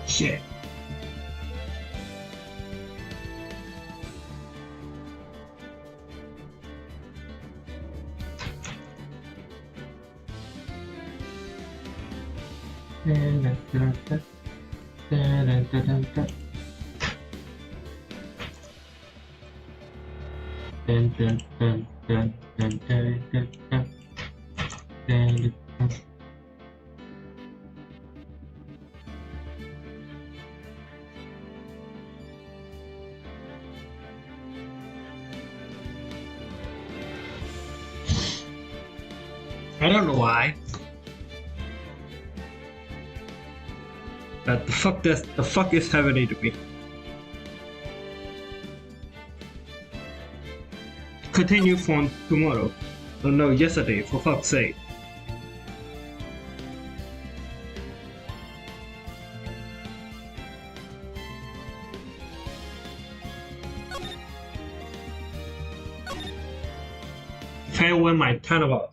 Shit. I don't know why. But the fuck is happening to me? Continue from tomorrow. Oh no, yesterday, for fuck's sake. Farewell my turnabout.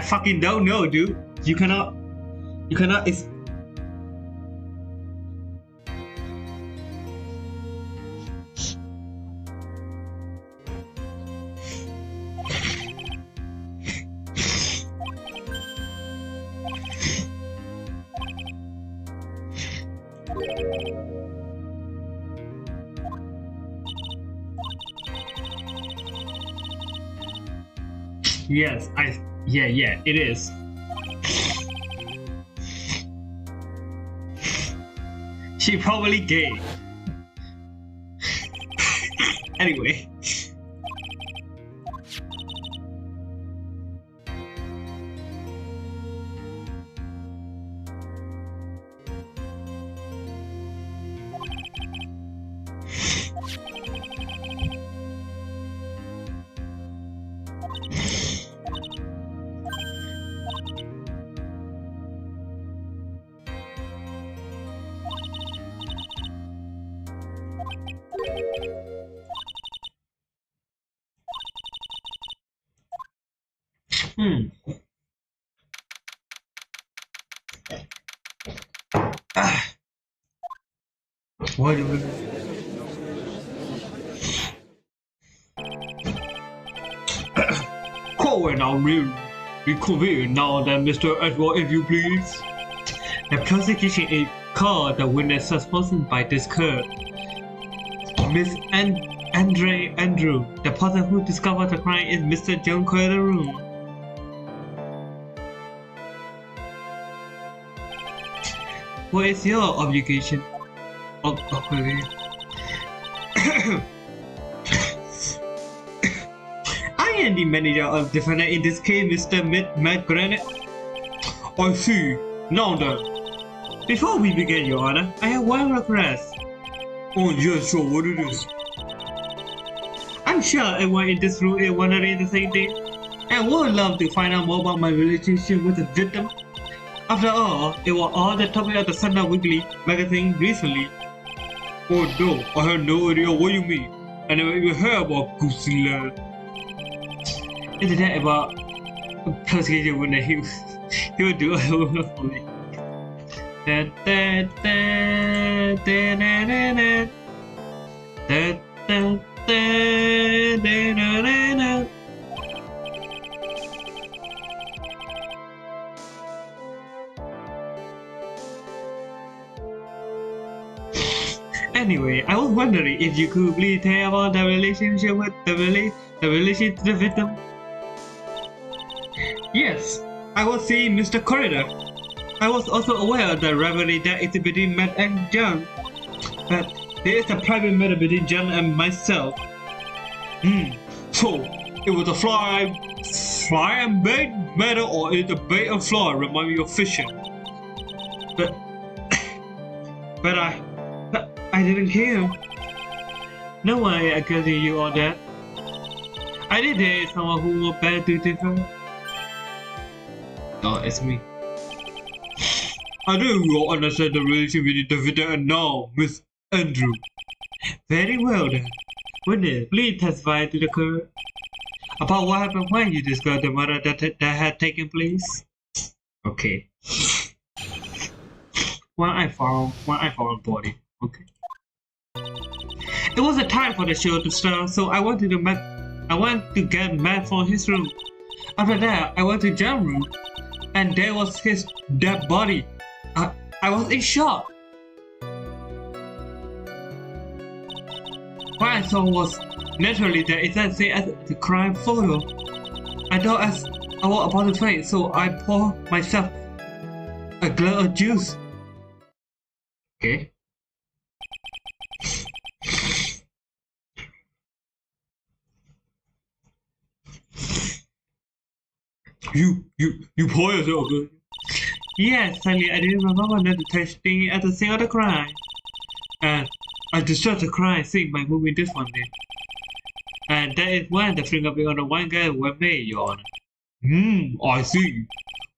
I fucking don't know, dude. You cannot. It's. Yes, yeah, it is. She probably gay. Anyway. What do we... Calling our room. Reconvene now then, Mr. Edward, if you please. The prosecution is called the witness responsible by this court. Miss Andrew. The person who discovered the crime is Mr. John Carter. What is your obligation? Okay. I am the manager of the defendant in this case, Mr. Matt Granite. I see. Now then, before we begin, Your Honor, I have one request. Oh yes, sure, what it is? I'm sure everyone in this room is wondering the same thing, and would love to find out more about my relationship with the victim. After all, it was all the topic of the Sunday Weekly magazine recently. Oh no, I have no idea what you mean. I never even heard about Goosey Land. Isn't that about prosecution when he would do it for me? Anyway, I was wondering if you could please tell about the relationship with the relation to the victim. Yes, I was seeing Mr. Corridor. I was also aware of the rivalry that is between Matt and John, but there is a private matter between John and myself. So it was a fly and bait matter, or is the bait and fly remind me of fishing? But I didn't hear. No way I can see you on that. I did hear someone who was bad to different. No, it's me. I know you all understand the relationship between the victim and now, Miss Andrew. Very well then. Witness, please testify to the court about what happened when you discovered the murder that had taken place. Okay. When I found body. Okay. It was a time for the show to start, so I wanted to get Matt from his room. After that, I went to John's room, and there was his dead body. I was in shock. What I saw was naturally the exact same as the crime photo. I thought as I was about to faint, so I poured myself a glass of juice. Okay. You pour yourself. Yes, sadly I didn't remember not to touch things at the scene of the crime. And I disturbed the crime scene by moving this one day. And that is when the fingerprint on the one guy were made, Your Honor. I see.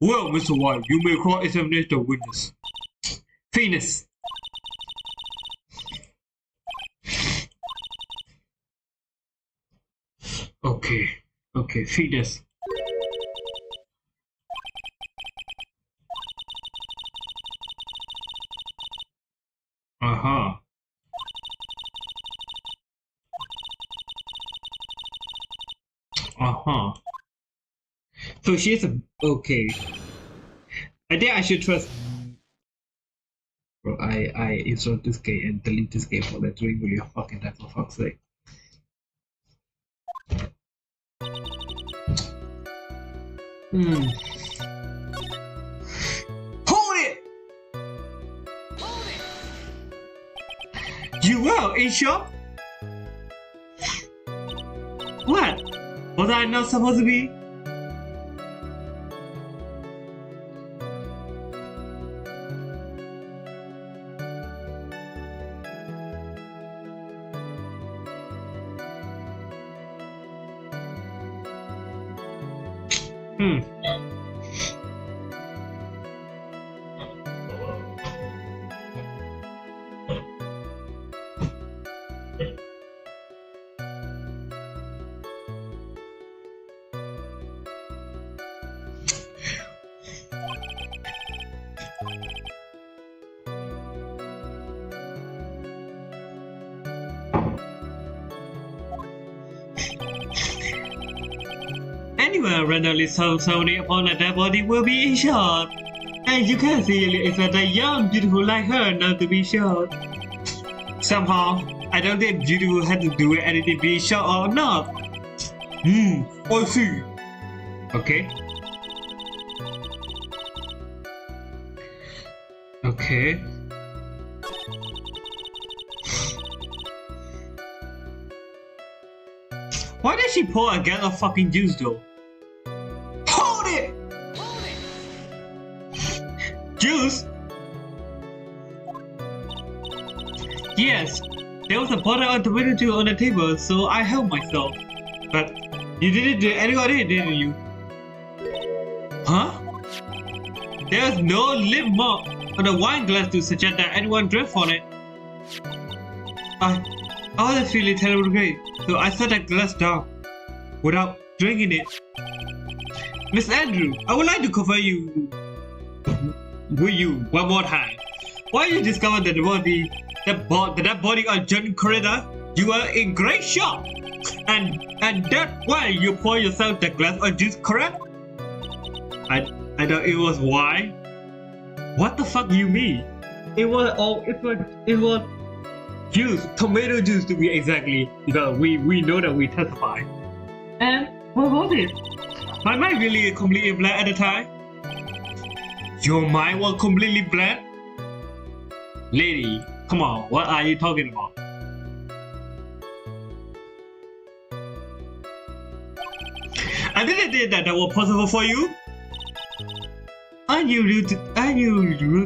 Well, Mr. White, you may cross-examine the witness. Venus. Okay, fetus. Uh-huh. Uh-huh. So she's a... Okay. I think I should trust... Bro, I install this game and delete this game for like 3 million fucking times, for fuck's sake. Hold it! You were in shop? What? Was I not supposed to be? Anyone randomly sounding upon a dead body will be in shock. And you can see expect a young, beautiful like her not to be shot. Somehow, I don't think beautiful had to do anything being shot or not. I see. Okay. Okay. Why did she pour a gallon of fucking juice though? Hold it! Juice? Yes, there was a bottle of tomato juice on the table, so I helped myself. But you didn't do anything, didn't you? Huh? There's no lip mark on the wine glass to suggest that anyone drank from it. I was feeling terribly, so I set the glass down without drinking it. Miss Andrew, I would like to cover you with you one more time. Why you discovered that that body on John corridor, you are in great shock. And that's why you pour yourself the glass of juice, correct? I thought it was why. What the fuck you mean? It was juice, tomato juice to be exactly, because we know that we testified. And what was it? My mind really completely blank at the time. Your mind was completely blank? Lady, come on, what are you talking about? I didn't think that was possible for you. Are you rude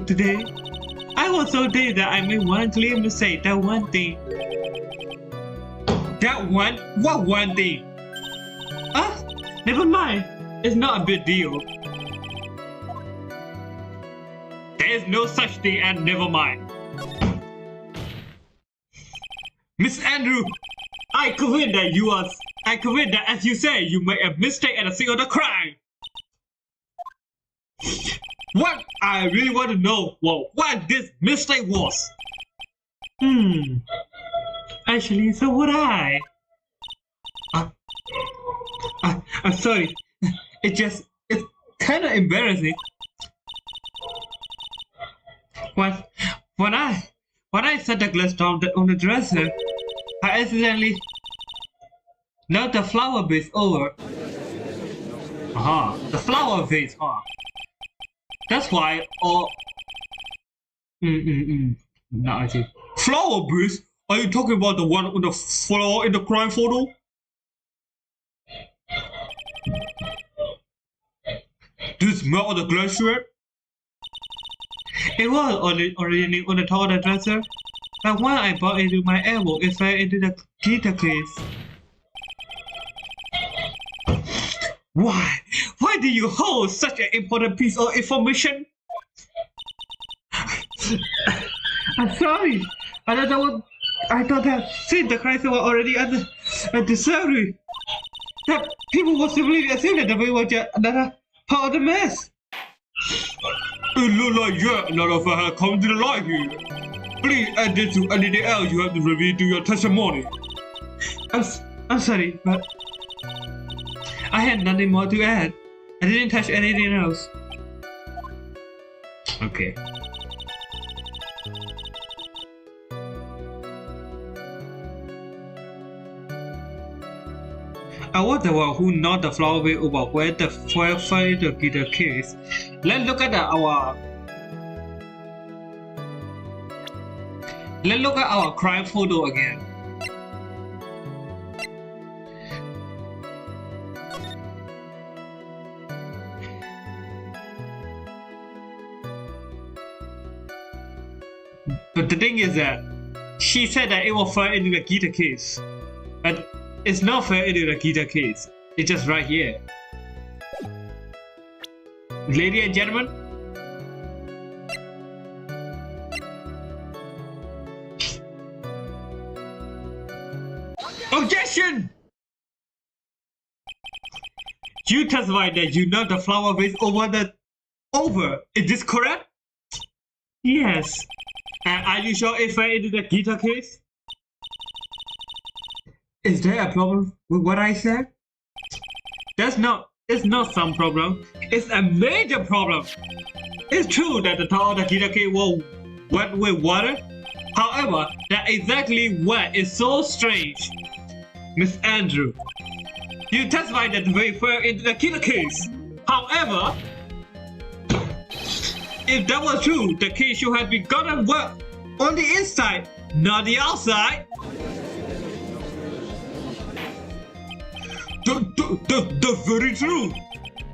today? I was so dazed that I made one clear mistake, that one thing. What one thing? Never mind. It's not a big deal. There is no such thing as never mind. Miss Andrew, I convinced that as you say, you made a mistake at the scene of the crime. What I really want to know what this mistake was. Actually, so would I. I'm sorry. It's kind of embarrassing. When I set the glass down on the dresser, I accidentally knocked the flower vase over. The flower vase, That's why all... No, I see. Flower vase? Are you talking about the one on the floor in the crime photo? Do you smell the glassware? It was originally on the top of the dresser, but when I bought into my elbow, it fell into the guitar case. Why? Why do you hold such an important piece of information? I'm sorry. I thought that since the crisis was already at the discovery, that people would simply assume that we were just another part of the mess. It looked like yet none of us had come to the light here. Please add this to anything else you have to reveal to your testimony. I'm sorry, but I had nothing more to add. I didn't touch anything else. Okay. I was the one who knocked the flower way over where the firefighter guitar case. Let's look at our crime photo again. But the thing is that she said that it will fall into the guitar case, but it's not fell into the guitar case. It's just right here. Ladies and gentlemen, objection! You testified that you knocked the flower vase over. Is this correct? Yes. And are you sure it fell into the guitar case? Is there a problem with what I said? It's not some problem. It's a major problem. It's true that the top of the guitar case was wet with water. However, that exactly wet is so strange. Miss Andrew, you testified that the vase fell into the guitar case. However, if that was true, the case should have been gotten wet on the inside, not the outside. That's very true.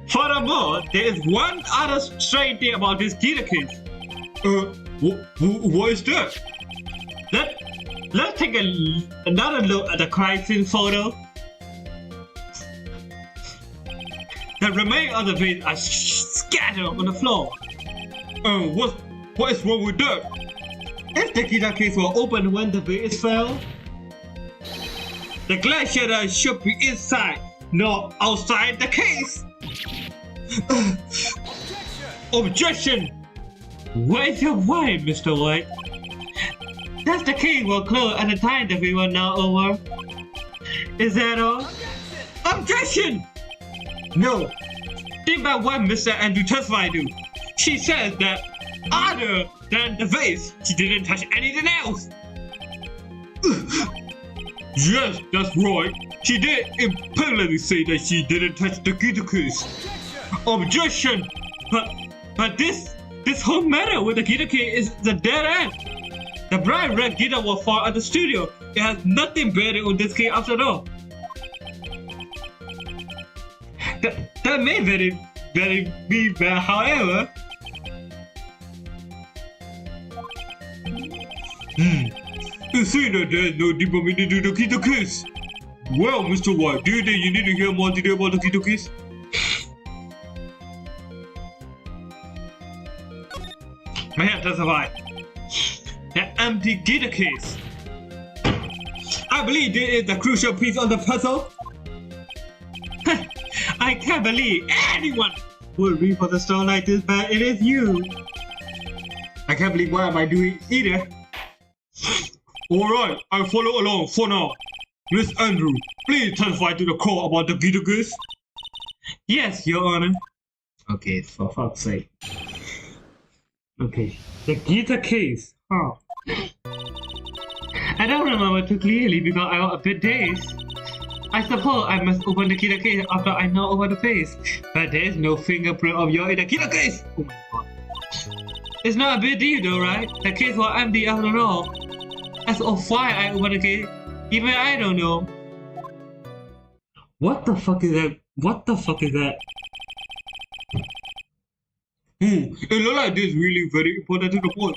Furthermore, there is one other strange thing about this guitar case. What is that? Let's take another look at the crime scene photo. The remains of the vase are scattered on the floor. What is wrong with that? If the guitar case was opened when the vase fell, the glass shutter should be inside, not outside the case. Objection! What is your way, Mr. White? Does the case was closed at the time the vase was now over? Is that all? Objection! No. Think about what Mr. Andrew testified to. She says that other than the vase, she didn't touch anything else. Yes, that's right. She did implicitly say that she didn't touch the guitar case. Objection! But this whole matter with the guitar case is the dead end. The bright red guitar was found at the studio. It has nothing better on this case after all. That may very be bad, however. You see that there's no deeper meaning to the guitar case. Well, Mr. White, do you think you need to hear more detail about the guitar case? May I testify? The empty guitar case. I believe this is the crucial piece of the puzzle. I can't believe anyone would read for the story like this, but it is you. I can't believe what am I doing either. Alright, I'll follow along for now. Miss Andrew, please testify to the court about the guitar case. Yes, Your Honor. Okay, for fuck's sake. Okay, the guitar case. Huh. I don't remember too clearly because I was a bit dazed. I suppose I must open the guitar case after I know over the face. But there is no fingerprint of yours in the guitar case! Oh my god. It's not a big deal though, right? The case was empty after all. As of why I opened the case, even I don't know. What the fuck is that? What the fuck is that? It looks like this is really very important to the point.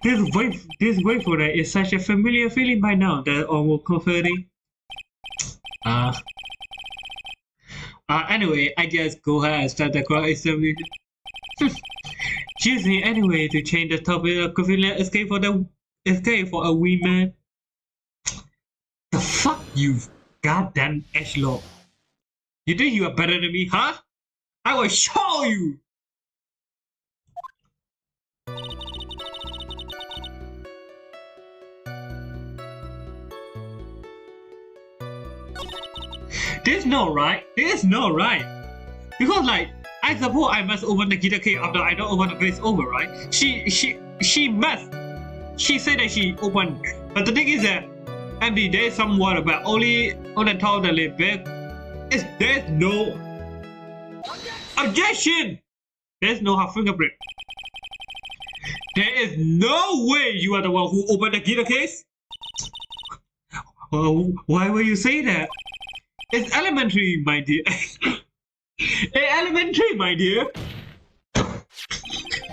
This wait for that is such a familiar feeling by now that almost comforting. Anyway, I just go ahead and start the crowd examination. Choosing anyway to change the topic of convenient escape for a wee man. The fuck you goddamn edgelord. You think you are better than me, huh? I will show you! There's no right. There's no right. Because like, I suppose I must open the guitar case after I don't open the place over, right? She must. She said that she opened. But the thing is that empty, there's some water, but only on the top of the lid bag. There's no objection. There's no her fingerprint. There is no way you are the one who opened the guitar case. Oh, why will you say that? It's elementary, my dear. It's elementary, my dear.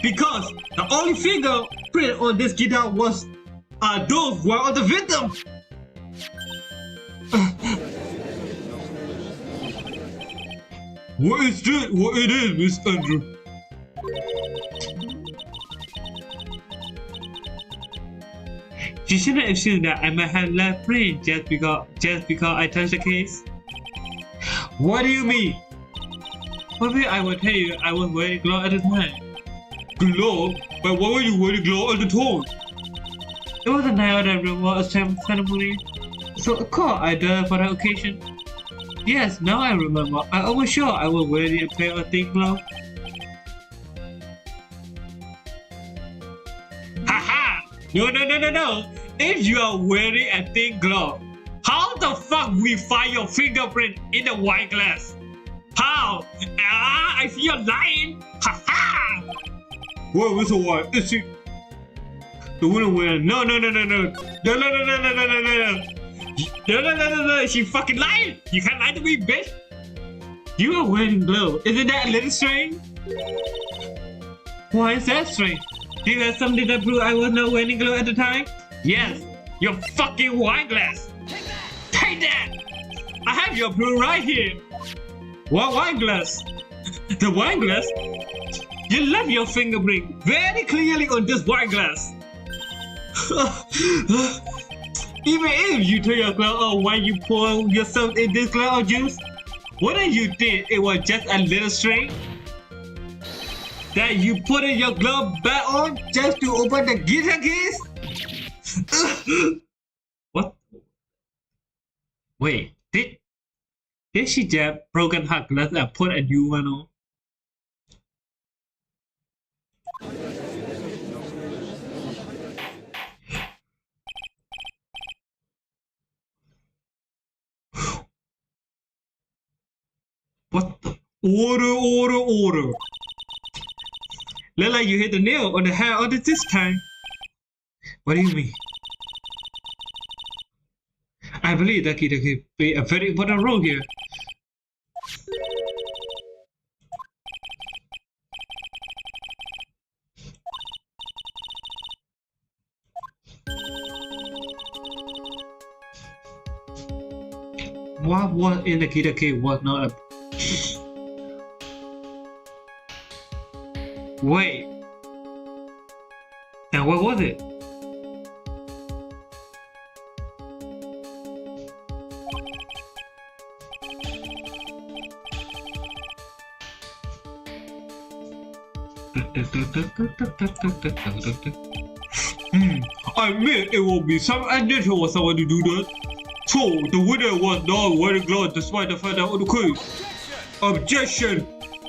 Because the only fingerprint on this guitar was those who were on the victim. What is this? What it is, Miss Andrew? You shouldn't assume that I might have left print just because I touched the case. What do you mean? Maybe I will tell you I was wearing gloves at the time. Gloves? But why were you wearing gloves at the time? It was a night of the reward ceremony, so of course I did it for the occasion. Yes, now I remember. I was sure I was wearing a pair of thick gloves. Haha! No. If you are wearing a thick glove, how the fuck we find your fingerprint in the wine glass? How? I see you're lying. Haha! Well, Mr. White, is she? The winner winner. No. No. She fucking lying. You can't lie to me, bitch. You are wearing gloves. Isn't that a little strange? Why is that strange? Do you have something that prove I was not wearing gloves at the time? Yes, your fucking wine glass. Take that! I have your proof right here. What wine glass? The wine glass? You left your fingerprint very clearly on this wine glass. Even if you took your glove off when you pour yourself in this glass of juice, wouldn't you think it was just a little strange? That you put your glove back on just to open the guitar case? What? Wait, did she just broken her glass and put a new one on? What the? Order. Look like you hit the nail on the head on this time. What do you mean? I believe that guitar could play a very important role here. What was in the guitar case was not a... Wait. And what was it? I admit it will be some unusual for someone to do that. So the winner was not wearing gloves despite the fact that on the case. Objection!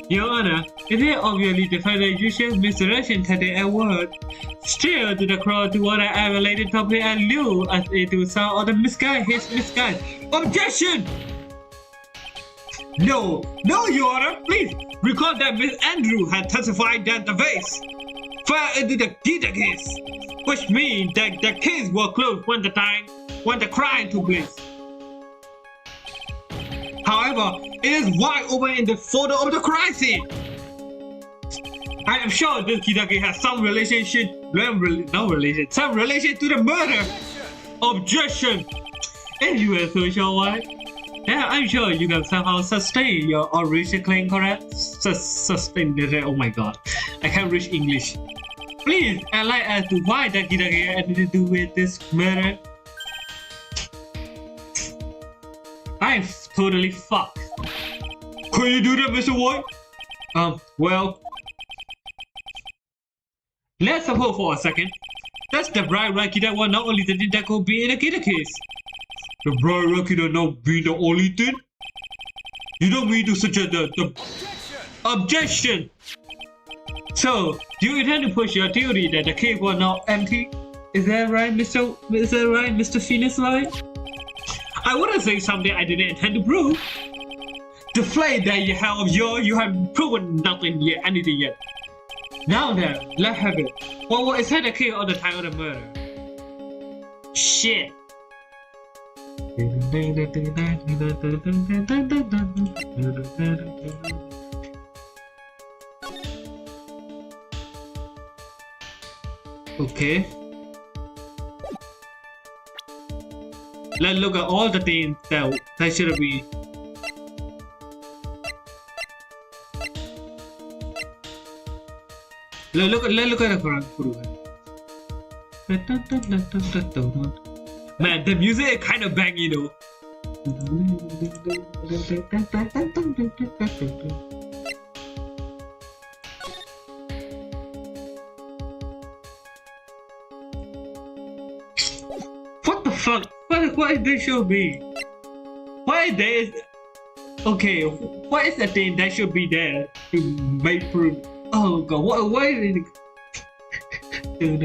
Your Honor, it is obviously the fact that you should misdirection today at work. Still to the crowd to what I related topic and lieu as it to sound of the his misguide. Objection! No, Your Honor, please recall that Miss Andrew had testified that the vase fell into the guitar case, which means that the case was closed when the crime took place. However, it is wide open in the photo of the crime scene. I am sure this guitar case has some relation to the murder. Objection! If you are so sure why, then I'm sure you can somehow sustain your original claim, correct? Sustain. Oh my god, I can't reach English. Please enlighten as to why that guitar case had to do with this murder. I'm totally fucked. Can you do that, Mr. White? Well, let's suppose for a second. That's the bright red guitar was not only the thing that could be in a guitar case. The bright red guitar not being the only thing? You don't mean to suggest the objection. So, do you intend to push your theory that the cave was now empty? Is that right, Mr. Phoenix Wright? I wouldn't say something I didn't intend to prove. The flame that you have of you have proven nothing yet, anything yet. Now then, let's have it. What was inside the cave at the time of the murder? Shit. Okay. Let's look at all the things that should be. Let's look at the Quran. Man, the music is kind of bang, you know. What the fuck? What they should be? Why there is? Okay, what is the thing that should be there to make proof? Oh god, why is it? And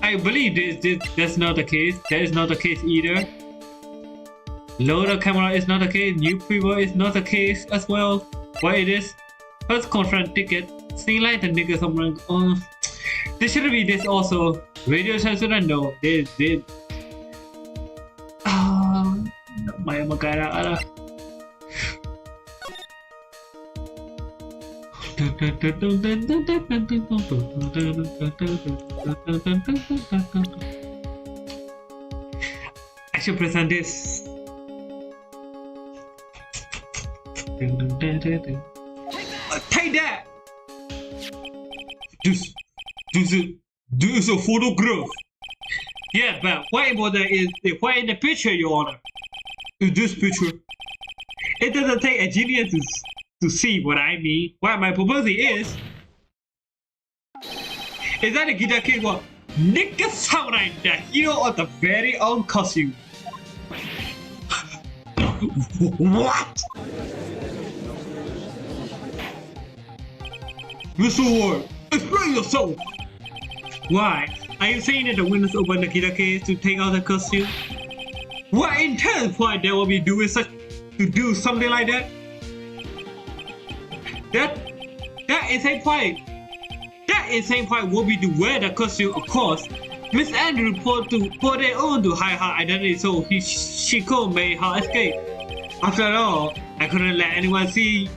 I believe that's not the case. That is not the case either. Loader camera is not the case. New preview is not the case as well. Why it is? First confront ticket. See like the niggas somewhere. There should be this also. Radio sensor no. This. Maya magara. I should present this. Take that! This is a photograph. Yeah, but why important is why in the picture, Your Honor? Is this picture? It doesn't take a genius to see what I mean. What my proposing is that the guitar kid was nigga samurai, the hero of the very own costume. What? Mr. Ward, explain yourself. Why? Are you saying that the winners open the guitar case to take out the costume? What intent point they will be doing to do something like that? That insane point. That insane point will be to wear the costume, of course. Miss Andrew put it on to hide her identity so she could make her escape. After all, I couldn't let anyone see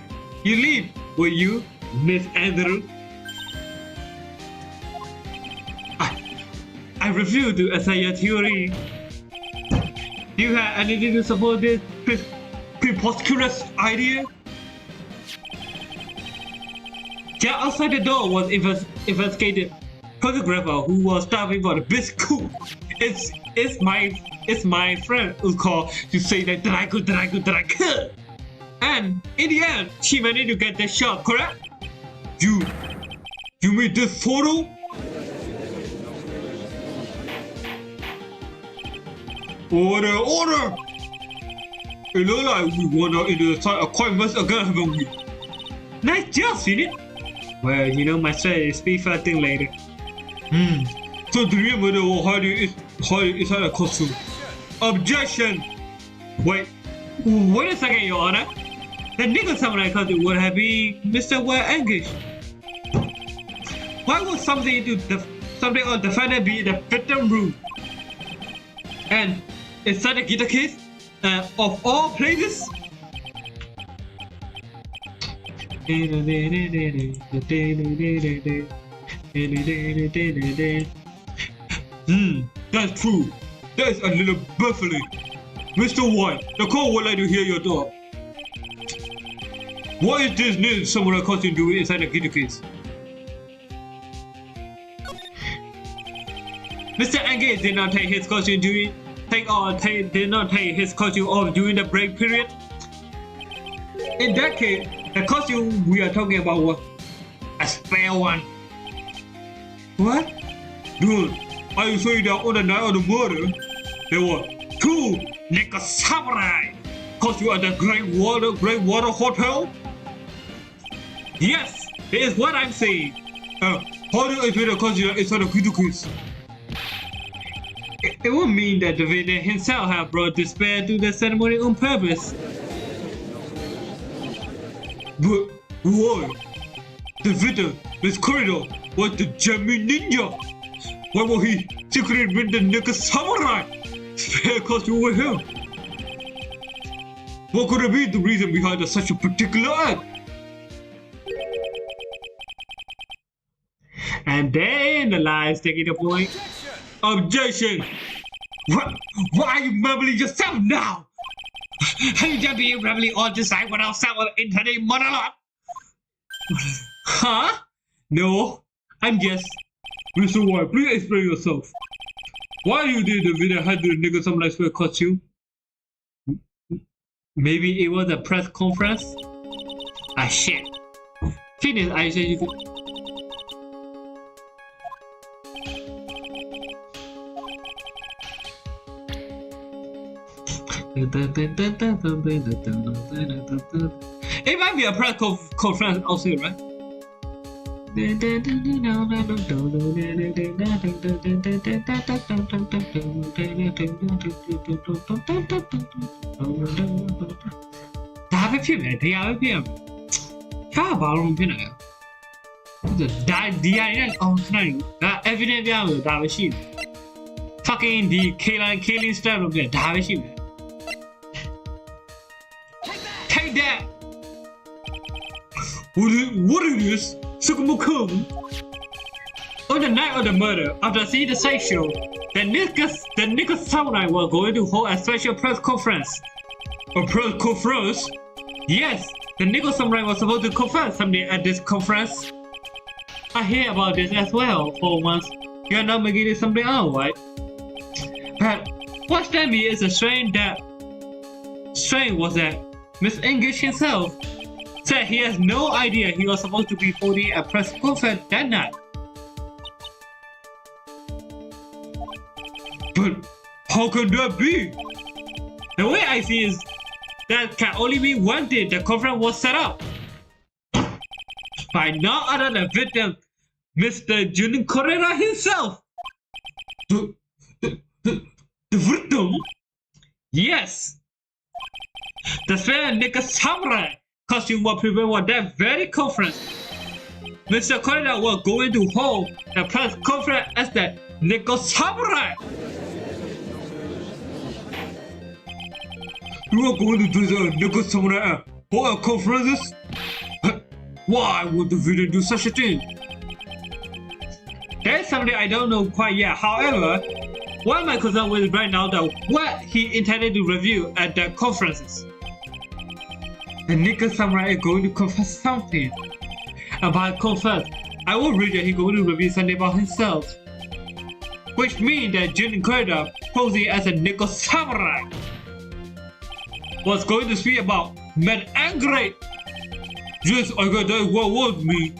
you leave, will you, Miss Andrew? I refuse to accept your theory. Do you have anything to support this preposterous idea? Just outside the door was investigated photographer who was starving for the best cook. It's my friend who called to say that I could. And in the end, she managed to get the shot, correct? You made this photo? Order! It looks like we wandered into the site of quite much again, haven't we? Nice job, Phoenix! Well, you know my strategy is speak first thing later. So do you remember how it is a costume? Objection! Wait a second, Your Honor. The nigga samurai costume would have been Mr. Well English. Why would something on the defendant be in the victim room? And inside the guitar case, of all places? That's true. That is a little baffling. Mr. White, the court would like to hear your thought. What is this new samurai costume doing inside the guitar case? Mr. Engage did not take his costume did not take his costume off during the break period. In that case, the costume we are talking about was a spare one. What? Dude, I say that on the night of the murder, there were two nigga samurai cause you at the Great Water Hotel? Yes, that is what I'm saying. How do you explain the cause you are inside the cuticles? It would mean that the villain himself had brought despair to the ceremony on purpose. But why? The villain, Miss Corridor, was the Gemmy Ninja. Why would he secretly bring the nigga samurai? Spare cause you were him. What could have been the reason behind such a particular act? And then the lies taking the point. Objection! Why are you mumbling yourself now? Are you just being rambling all this time without someone internet monologue? Huh? No, I'm just. Mr. White, please explain yourself. Why you did the video had the nigga some nice wear costume? Maybe it was a press conference? Ah shit. Finish, I said you could. It might be a press conference also, right? Đã với phim này thì ai với phim khá bảo luôn phim này đã đi này này evidence rồi đã với phim fucking the killing style luôn phim đã với phim take that what is this? On the night of the murder, after seeing the sex show, the nigga samurai were going to hold a special press conference. A press conference? Yes, the nigga samurai was supposed to confess something at this conference. I hear about this as well. For once, you're not making it something out, right? But what struck me is a strange was that Miss English himself said he has no idea he was supposed to be holding a press conference that night. But how can that be? The way I see is that can only be one day the conference was set up by no other than victim, Mr. Junin Correa himself. The victim? Yes. The fair nigga samurai costume was prepared for that very conference. Mr. Correa was going to hold the press conference as the nigga samurai. You are going to do the nigga samurai for a conferences? Why would the villain do such a thing? That's something I don't know quite yet. However, what my concern with right now that what he intended to review at the conferences. The nigga samurai is going to confess something. About confess, I will read that he's going to review something about himself. Which means that Jin Correa, posing as a nigga samurai, was going to speak about men angry. Yes, I got that what was me.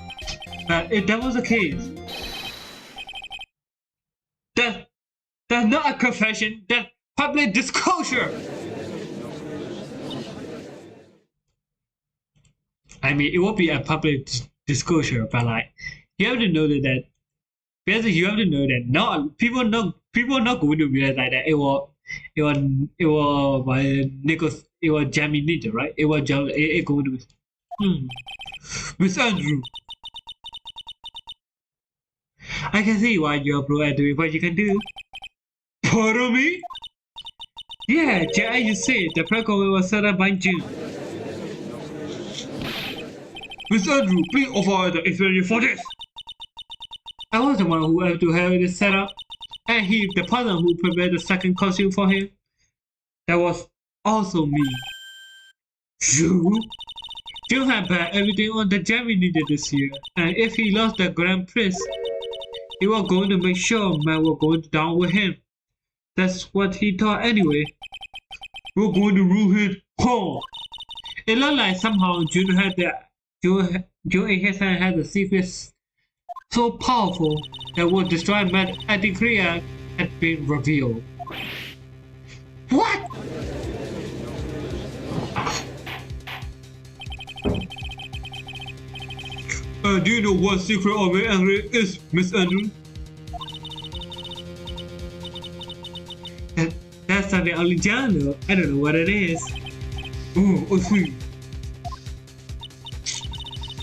And if that was the case, that's not a confession, that's public disclosure. I mean, it won't be a public disclosure, but like, you have to know that basically you have to know that not people are not going to realize like that it was my Nicholas, it was Jamie Ninja, right? It was it going to be Miss Andrew. I can see why you're pro at doing what you can do. Pardon me? Yeah, just as you said, the program was set up by June. Miss Andrew, please offer the explanation for this. I was the one who had to have it set up, and he, the person who prepared the second costume for him. That was also me. You? June had bet everything on the Jamie Ninja this year, and if he lost the Grand Prix, he was going to make sure men were going down with him. That's what he thought anyway. We're going to rule his home. It looked like somehow June in his hand had the secret so powerful that would destroy Matt at the Korea had been revealed. What? Do you know what secret of it angry is, Miss Andrew? That's something only John knows. I don't know what it is. Oh, sweet.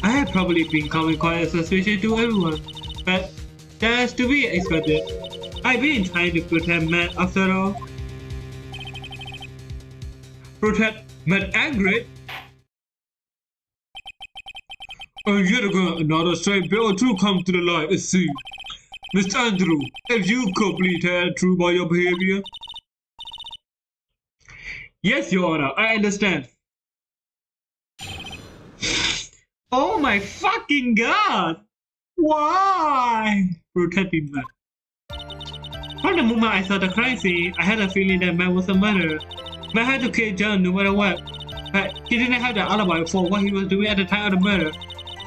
I have probably been coming quite suspicious to everyone, but that's to be expected. I've been trying to protect Matt after all. Protect Matt angry? And yet again, another strange bit or two come to the light, it seems. Mr. Andrew, if you could please tell the truth about your behavior. Yes, Your Honor, I understand. Oh my fucking god! Why? Protecting Matt. From the moment I saw the crime scene, I had a feeling that Matt was a murderer. Matt had to kill John no matter what, but he didn't have the alibi for what he was doing at the time of the murder.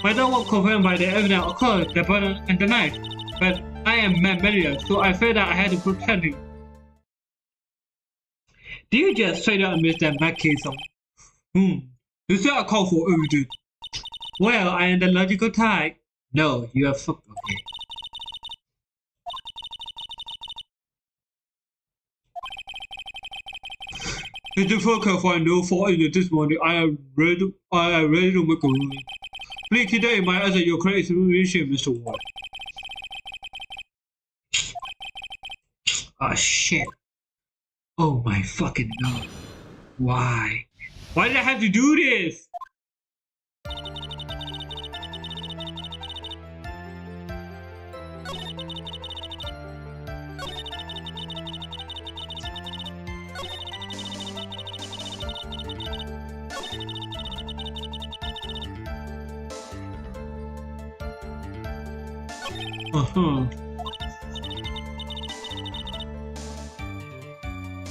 My dog was confirmed by the evidence, of course, the button and the knife, but I am Matt murderer, so I felt that I had to protect him. Did you just straight up admit that Matt killed someone? You said I call for evidence. Well, I am the logical type. No, you are fucked. Okay. If the fuck can find no fault in it this morning, I am ready to make a ruling. Please keep that in mind as your correct explanation, Mr. Wright. Oh shit. Oh my fucking god. Why? Why did I have to do this?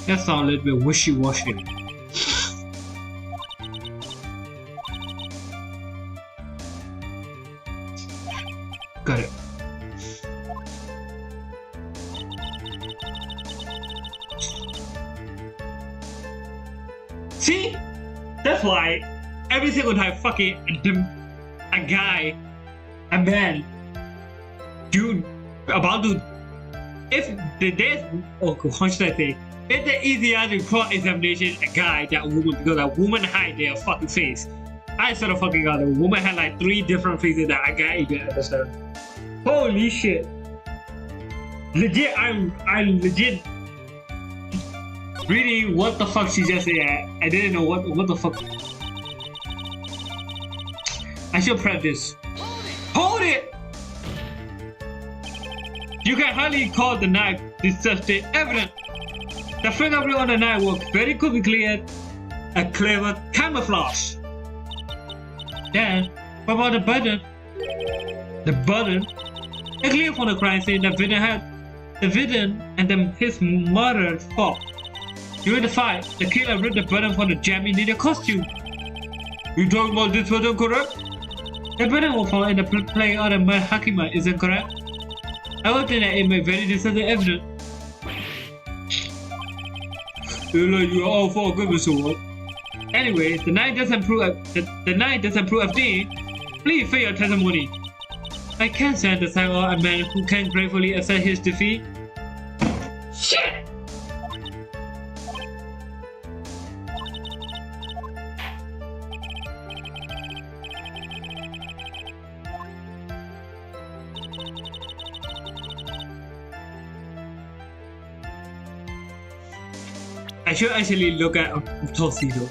That sounds a little bit wishy-washy. Got it. See? That's why every single time fucking a guy, a man, dude, about to, if there's, oh, how should I say? It's the easier to cross-examination a guy than a woman because a woman hide their fucking face. I sort of fucking got a woman had like 3 different faces that I can't even understand. Holy shit. Legit, I'm legit reading what the fuck she just said. I didn't know what the fuck. I should prep this. Hold it! You can hardly call the knife deceptive evidence. The fingerprint on the knife was very quickly a clever camouflage. Then, what about the button? The button? It's clear from the crime scene that the victim and his murdered fought. During the fight, the killer ripped the button from the jammy needle costume. You talking about this button, correct? The button was found in the play of the Hakima, isn't correct? I would think that it made very deceptive evidence. You are all for good, Mr. Ward. Anyway, the knife doesn't prove a thing. Please fill your testimony. I can't stand the sight of a man who can gratefully accept his defeat. Shit! I should actually look at Tuxedo.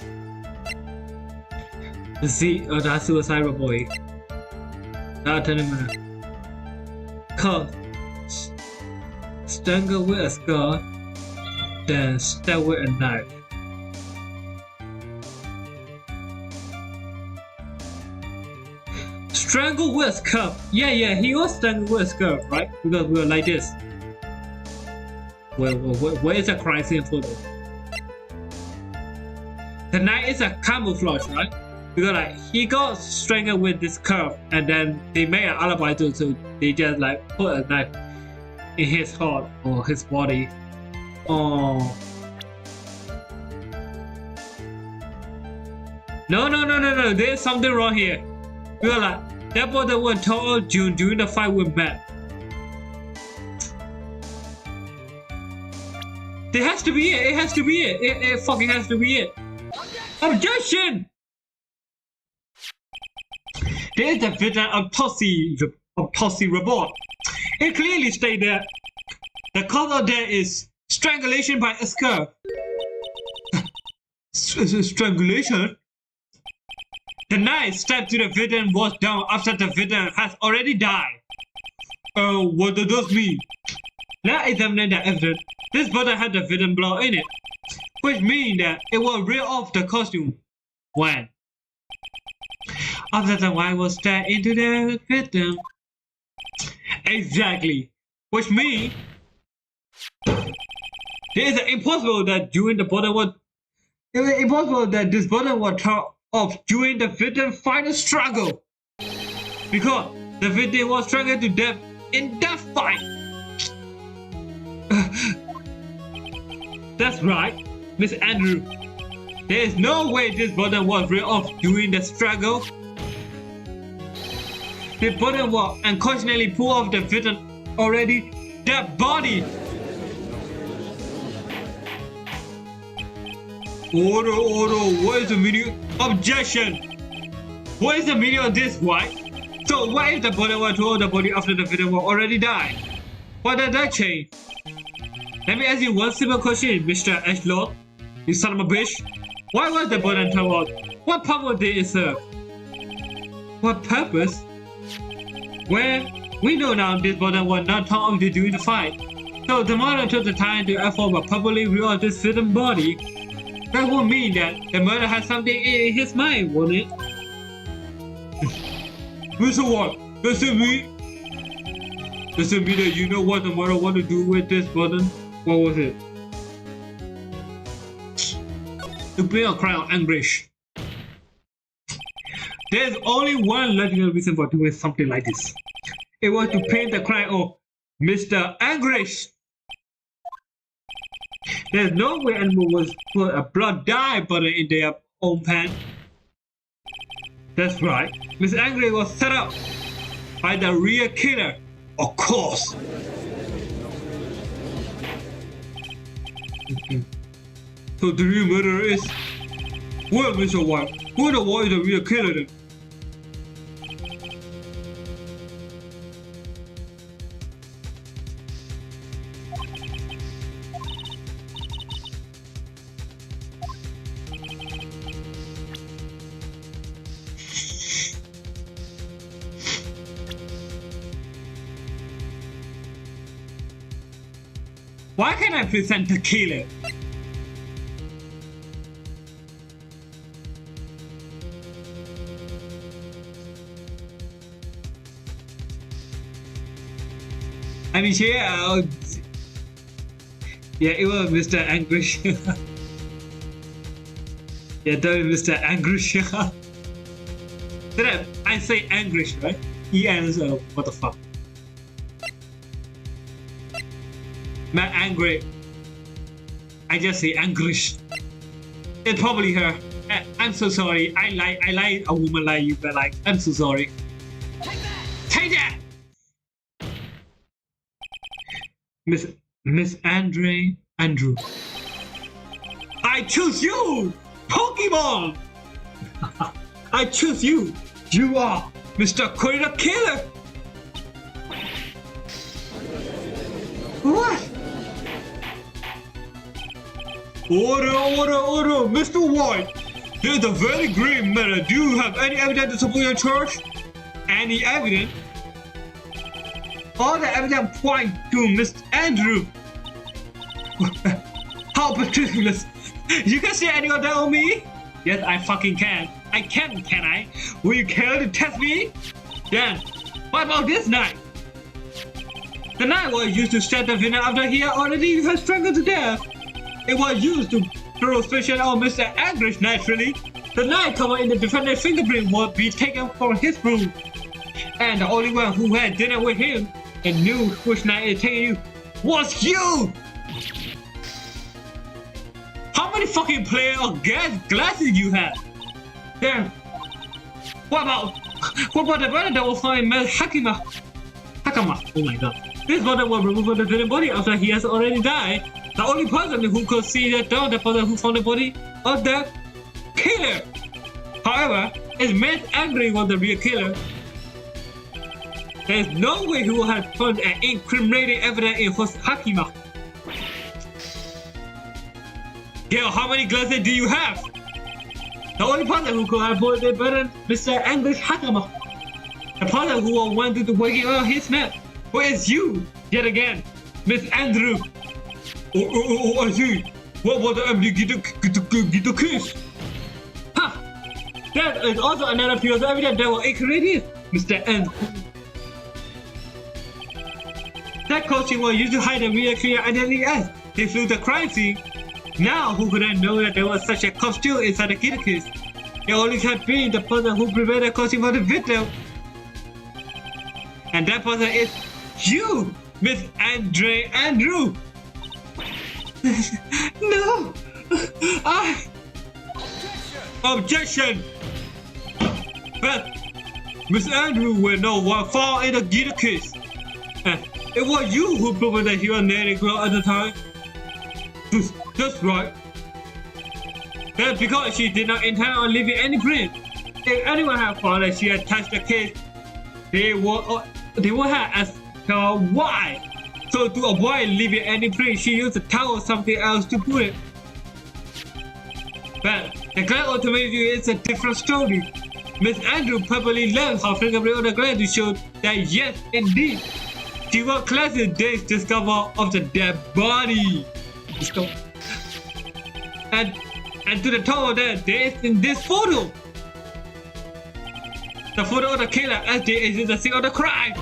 See, that suicide boy. That tournament. Cut. Strangle with a scar, then stab with a knife. Strangle with a scarf. Yeah, he was strangled with a scarf, right? Because we were like this. Where is the crime scene photo? The knife is a camouflage, right? Because like he got strangled with this curve, and then they made an alibi too, so they just like put a knife in his heart or his body. Oh. No. There's something wrong here. Because like that was the one told June during the fight with Matt. There has to be it. It has to be it. It fucking has to be it. Objection! There is a villain autopsy report. It clearly states that the cause of death is strangulation by a skull. Strangulation? The knife stabbed to the victim was down after the victim has already died. What does this mean? Let's examine the evidence. This bottle had the victim blood in it, which means that it was ripped off the costume. When? After the wine was stabbed into the victim. Exactly. Which means it is impossible that during the bottle was impossible that this bottle was torn off during the victim's final struggle. Because the victim was strangled to death in that fight. That's right, Miss Andrew. There is no way this button was ripped off during the struggle. The button was unconsciously pulled off the victim already dead body. Order, what is the meaning? Objection! What is the meaning of this, Wright? So why if the button was pulled off the body after the victim was already died? What does that change? Let me ask you one simple question, Mr. Ashley. You son of a bitch. Why was the button turned off? What purpose did it serve? What purpose? Well, we know now this button was not turned off during the fight. So the murderer took the time to perform a purposely real this victim's body. That would mean that the murderer had something in his mind, wouldn't it? Mr. Wright, does it mean that you know what the murderer wanted to do with this button? What was it? To bring a cry of anguish. There's only one logical reason for doing something like this. It was to paint the cry of Mr. Anguish. There's no way anyone was put a blood dye button in their own pan. That's right. Mr. Anguish was set up by the real killer. Of course. So the real murderer is... Well, Mr. White, who the one is the real killer then? Why can't I present the killer? I mean, yeah, it was Mr. Anguish. Yeah, that was Mr. Anguish. Did I say Anguish, right? E-N, what the fuck? Not angry. I just say Anguish. It's probably her. I'm so sorry. I like a woman like you, but like, I'm so sorry. Take that! Miss Andrew. I choose you! Pokemon! I choose you! You are Mr. Corridor Killer! What? Order, Mr. White! Here's a very grave matter. Do you have any evidence to support your charge? Any evidence? All the evidence point to Mr. Andrew. How ridiculous! You can say any of that on me? Yes, I fucking can. I can I? Will you care to test me? Then, what about this knife? The knife was used to stab the victim after he had already strangled to death. It was used to throw suspicion on Mr. Anguish naturally. The night cover in the defendant's fingerprint would be taken from his room. And the only one who had dinner with him and knew which night it taken you was you! How many fucking player of glasses you have? Damn. What about the brother that was found in Mel Hakama? Oh my god. This brother was removed from the dead body after he has already died. The only person who could see the person who found the body of the killer. However, if Matt Angry was the real killer, there is no way he would have found an incriminating evidence in his Hakima. Gail, how many glasses do you have? The only person who could have bought the better Mr. Angry's Hakama. The person who wanted to wake up his nap. Who is you? Yet again, Miss Andrew. I see. What was the empty get the kiss? Ha! That is also another piece of evidence that was incriminating Mr. Andrew. That costume was used to hide the real clear identity as he flew the crime scene. Now, who could have known that there was such a costume inside the kitty case? It only had been the person who prepared the costume for the victim. And that person is you, Miss Andrew. No! Objection! But Miss Andrew will know what fall in the guitar case. It was you who proved that he was nearly grown at the time. That's right. That's because she did not intend on leaving any print. If anyone had found that she had touched the case, they would have asked her why. So to avoid leaving any print, she used a towel or something else to put it. But the glass automatically is a different story. Miss Andrew probably left her fingerprint on the glass to show that yes, indeed, she was classic day's discovery of the dead body. And to the top of that, there is in this photo. The photo of the killer as they is the scene of the crime.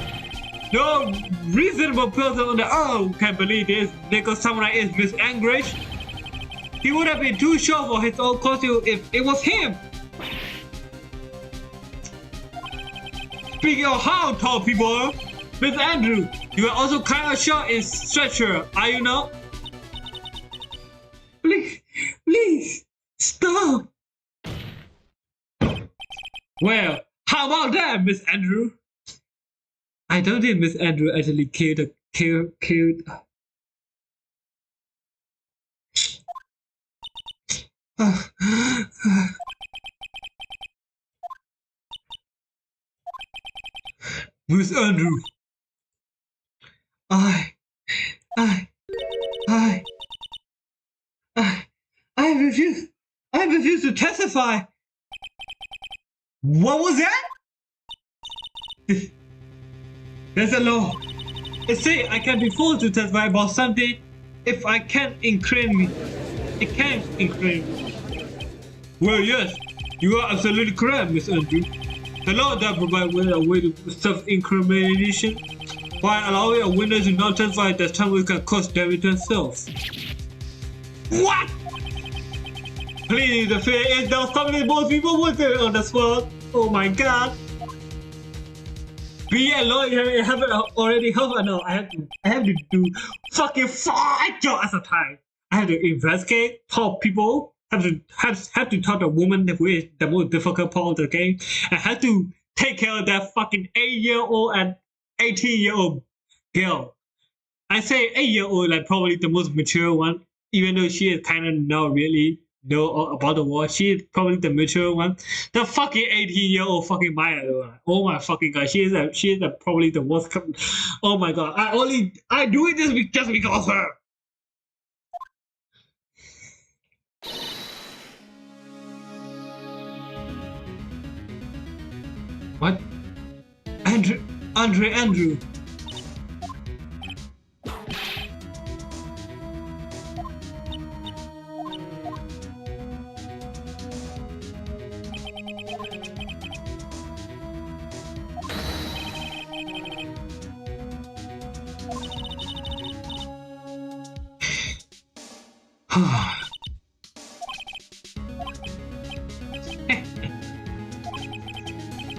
No reasonable person on the earth can believe this Nico Samurai is Miss Anguish. He would have been too sure for his own costume if it was him. Speaking of how tall people are, Miss Andrew, you are also kind of short in stature, are you not? Please, stop. Well, how about that, Miss Andrew? I don't think Miss Andrew actually killed. Miss Andrew, I refuse. I refuse to testify. What was that? There's a law. It says I can be forced to testify about something if I can't incriminate me. It can't incriminate me. Well, yes, you are absolutely correct, Miss Andrew. The law does provide a way to self-incrimination while allowing a witness to not testify that someone can cause damage to themselves. What? Please, the fear is that something most people would do on the spot. Oh my god. Be a lawyer, I haven't already helped enough. I have to do fucking 5 jobs at a time. I have to investigate, talk people, have to talk to a woman who is the most difficult part of the game. I have to take care of that fucking 8-year-old and 18-year-old girl. I say 8-year-old like probably the most mature one, even though she is kind of not really know about the war. She is probably the mature one. The fucking 18-year-old fucking Maya though. Oh my fucking god, she is probably the worst. Oh my god, I do it just because of her. What? Andrew.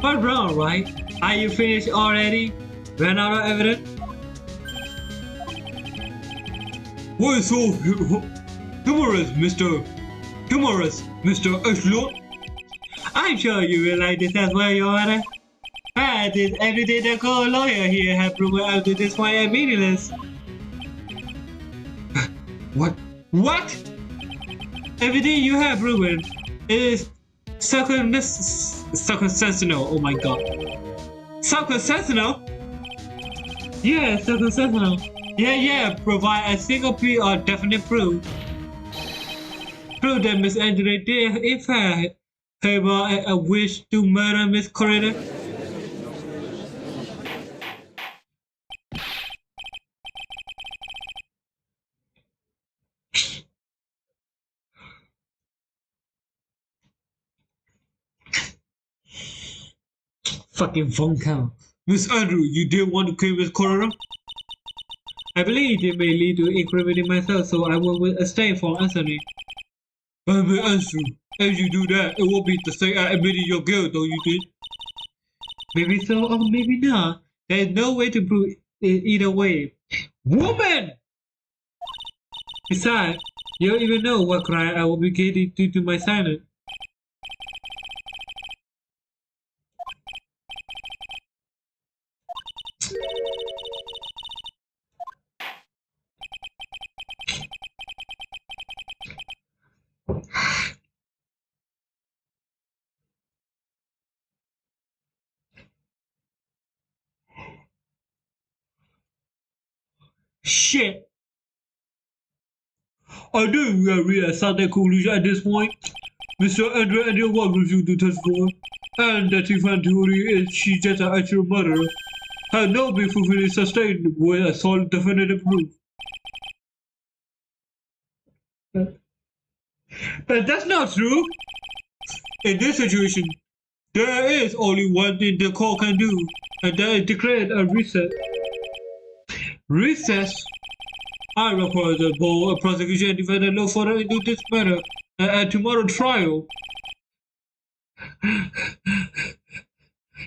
But wrong, right? Are you finished already? Ran out of evidence? What is so humorous, Mr. Ashlow? I'm sure you will like this as well, Your Honor. That is everything the court lawyer here has proven up to this point and meaningless. What? What? Everything you have proven is circumstantial. Oh my god. Circumstantial? Yeah, circumstantial. Yeah. Provide a single piece of definite proof. Prove that Miss Angela did, in fact, have a wish to murder Miss Coretta. Fucking phone count. Miss Andrew, you did want to kill Miss Coretta? I believe it may lead to incriminating myself, so I will abstain from answering. But Miss Andrew, if you do that, it will be the same as admitting your guilt, don't you think? Maybe so, or maybe not. There is no way to prove it either way. Woman! Besides, you don't even know what crime I will be getting due to my silence. Shit! I think we have reached a certain conclusion at this point. Mr. Andrew and your wife refused to testify, and that if theory is she just an actual murderer, had not been fully sustained with a solid definitive proof. But that's not true. In this situation, there is only one thing the court can do, and that is declare a recess. Recess? I require that both prosecution and defendant look further into this matter at tomorrow's trial.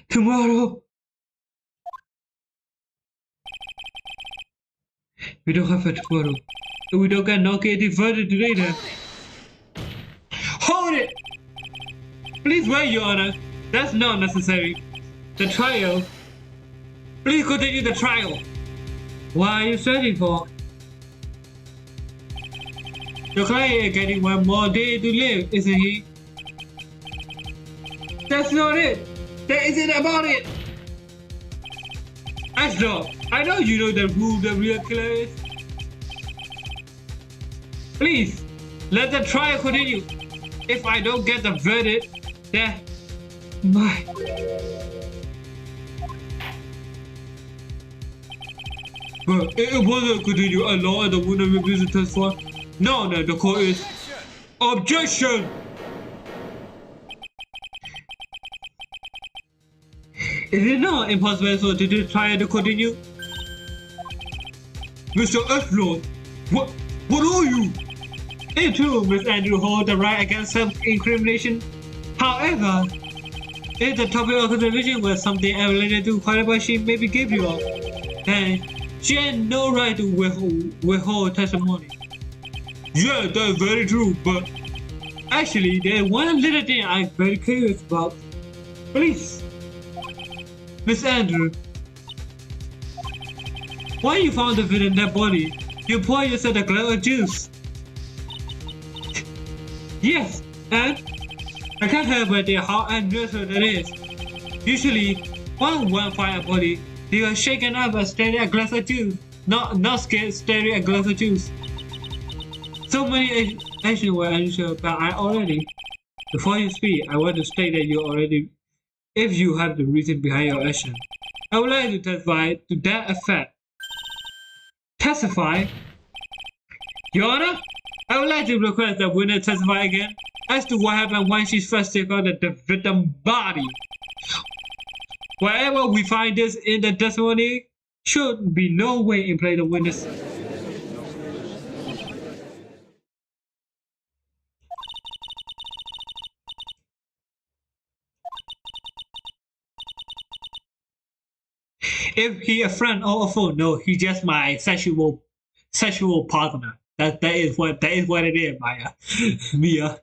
Tomorrow? We don't have it tomorrow. We don't get no guilty verdict later. Hold it! Please wait, Your Honor. That's not necessary. The trial. Please continue the trial. What are you searching for? Your client is getting one more day to live, isn't he? That's not it. That isn't about it. Ashlow, I know you know who the real killer is. Please, let the trial continue. If I don't get the verdict, then But it wasn't continue as long as the winner refuses to testify. No, the court is objection. Is it not impossible to do the trial to continue? Mr. Ashlow, what are you? It's true, Miss Andrew holds the right against self-incrimination. However, if the topic of consideration was something related to whatever she may be guilty of, then she had no right to withhold testimony. Yeah, that's very true, but actually, there's one little thing I'm very curious about. Please, Miss Andrew, why you found the victim in that body? You pour yourself a glass of juice. Yes, and I can't help but think how unusual that is. Usually, when one finds a body, they are shaken up and staring at a glass of juice, not scared, staring at a glass of juice. So many actions were unusual, but I already. Before you speak, I want to state that you already, if you have the reason behind your action, I would like to testify to that effect. Testify? Your Honor, I would like to request that witness testify again as to what happened when she first took out the victim's body. Wherever we find this in the testimony, should be no way in play the witness. If he a friend or a foe, no, he's just my sexual partner. That is what it is, Maya. Mia.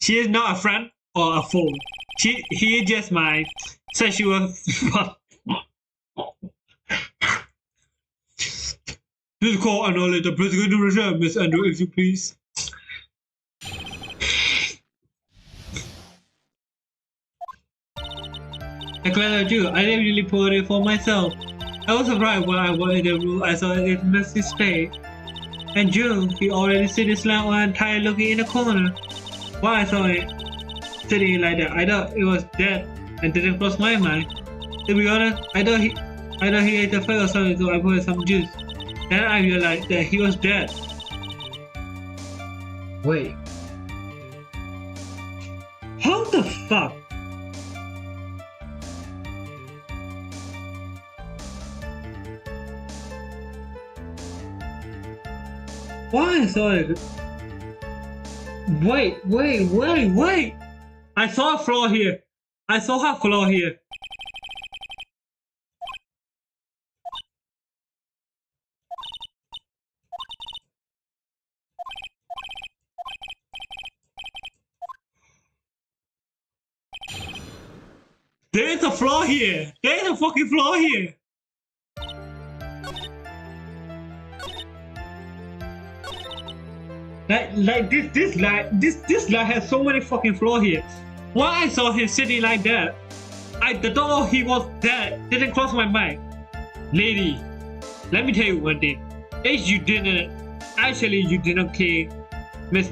She is not a friend or a foe. He is just my sexual partner. This call acknowledge the president to reserve, Miss Andrew, if you please. I glad I do. I didn't really put it for myself. I was surprised when I went in the room. I saw it messy state. And Joe, he already sitting slant and tired looking in the corner. While I saw it sitting like that, I thought it was dead and didn't cross my mind. To be honest, I thought he ate the food or something, so I put some juice. Then I realized that he was dead. Wait. How the fuck? Why I saw it? Wait. I saw a flaw here. I saw her flaw here. There is a flaw here. There is a fucking flaw here. This lie has so many fucking flaws here. Why I saw him sitting like that? The thought he was dead didn't cross my mind. Lady, let me tell you one thing. If you didn't kill Miss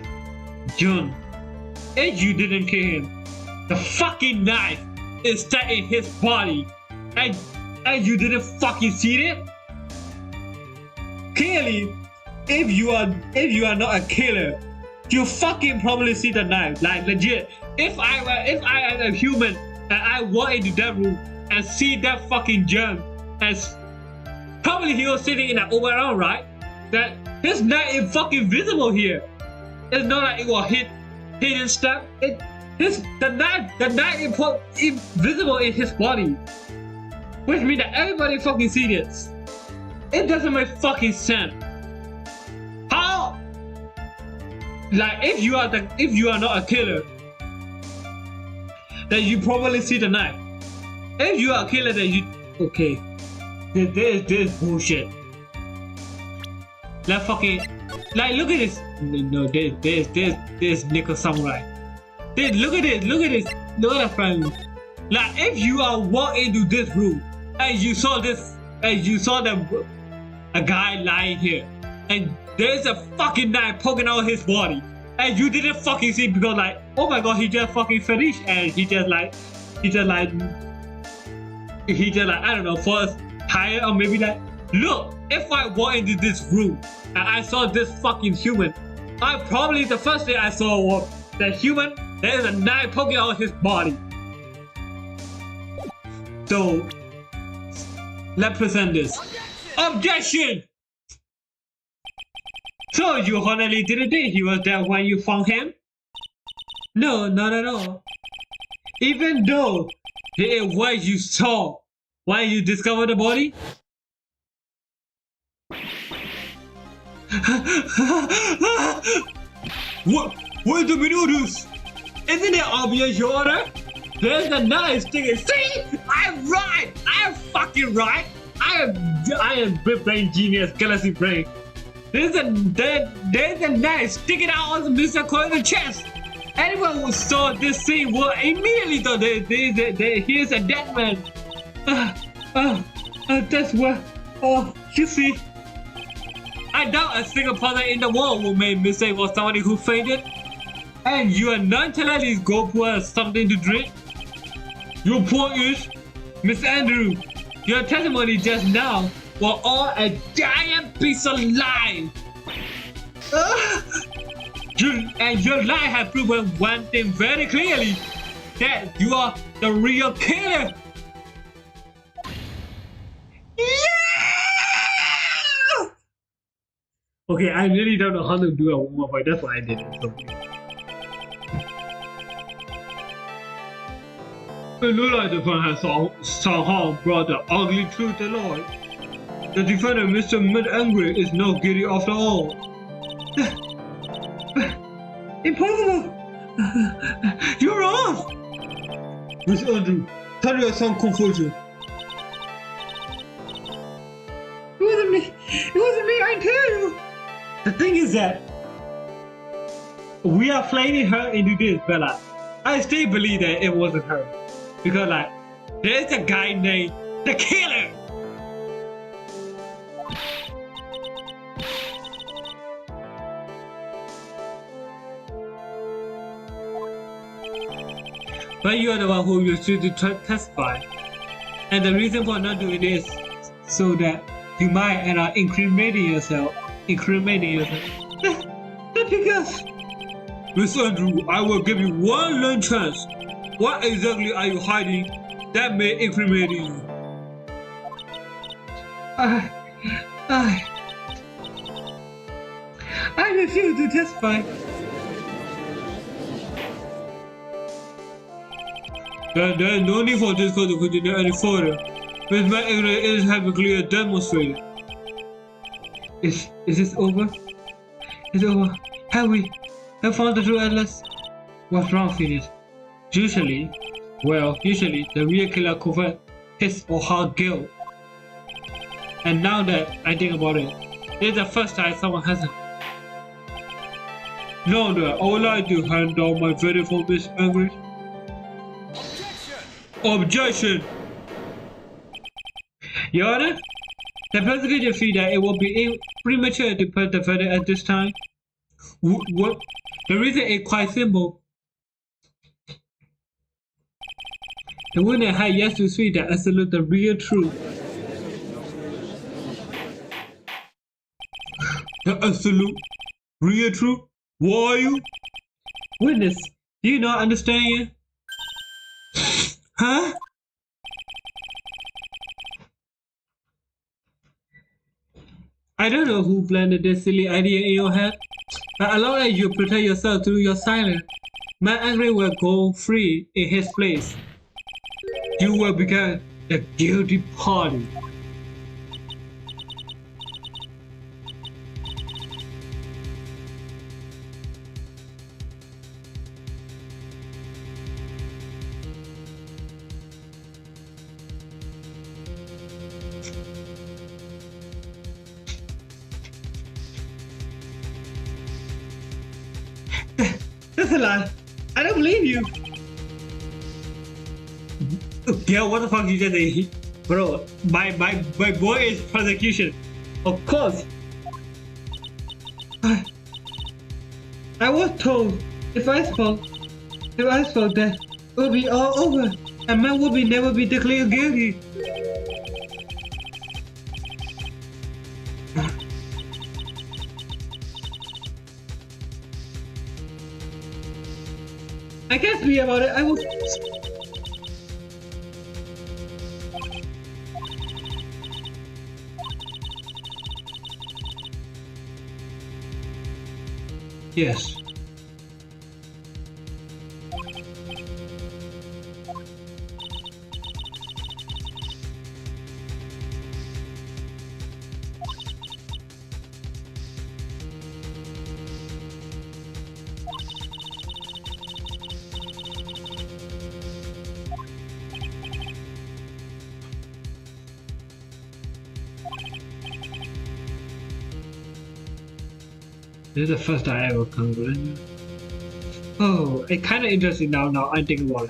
June. If you didn't kill him, the fucking knife is stuck in his body, and you didn't fucking see it. Clearly, if you are not a killer, you fucking probably see the knife. Like legit. If I am a human and I walk into that room and see that fucking germ, as probably he was sitting in an overall, right? That his knife is fucking visible here. It's not like it was hidden stuff. The knife is visible in his body, which means that everybody fucking see this. It doesn't make fucking sense. How? Like if you are not a killer, then you probably see the knife. If you are a killer, then you okay. This bullshit. Like fucking, like look at this. No, this nickel samurai. Look at this. Look at that friend. Like if you are walking into this room and you saw a guy lying here, and there's a fucking knife poking out his body, and you didn't fucking see because like, oh my god, he just fucking finished, and he just like I don't know, first tired or maybe like, look, if I walk into this room and I saw this fucking human, the first thing I saw was that human. There is a knife poking out his body. So, let's present this. Objection! So, you honestly didn't think he was dead when you found him? No, not at all. Even though it was you saw when you discovered the body? What the noodles? Isn't it obvious, Your Honor? There's a knife sticking. See? I'm right! I am fucking right! I am big brain genius, galaxy brain. There's a knife sticking out on Mr. Coyle's chest. Anyone who saw this scene will immediately thought that he is a dead man. That's what. You see. I doubt a single person in the world will make mistake was somebody who fainted. And you are nonchalantly go pour something to drink. Your point is, Miss Andrew, your testimony just now was all a giant piece of lie. And your lie has proven one thing very clearly, that you are the real killer. Yeah! Okay, I really don't know how to do a warm-up, but that's why I did it. So. It looks like the fun has somehow brought the ugly truth to light. The defendant, Mr. Mid-Angry, is not guilty after all. Impossible! You're off! Miss Andrew, tell you some confusion. It wasn't me! It wasn't me, I tell you! The thing is that we are flaming her into this, but like, I still believe that it wasn't her. Because like, there's a guy named the Killer! But you are the one who refused to testify. And the reason for not doing this is so that you might end up incriminating yourself. That's because... Miss Andrew, I will give you one lone chance. What exactly are you hiding that may incriminate you? I refuse to testify. There is no need for this code to continue any further. Miss McInerney is having clearly demonstrated. Is this over? It's over. Have found the true Atlas? What's wrong, Phoenix? Usually the real killer confess his or her guilt. And now that I think about it, it's the first time someone hasn't. Now that I would like to hand down my verdict for Miss Angry. Objection! Your Honor, the prosecutor feels that it will be premature to put the verdict at this time. What? The reason is quite simple. The witness had yet to see the absolute, the real truth. The absolute, real truth? What are you? Witness, do you not understand? Huh? I don't know who planted this silly idea in your head, but as long as you protect yourself through your silence, my angry will go free in his place. You will become the guilty party. That's a lie. I don't believe you. Yeah, what the fuck you just say? Bro, my boy is prosecution. Of course. I was told if I spoke that it would be all over and man would never be declared guilty. I can't speak about it. I was. Yes. This is the first time I ever come to it. Oh, it's kind of interesting now I'm thinking about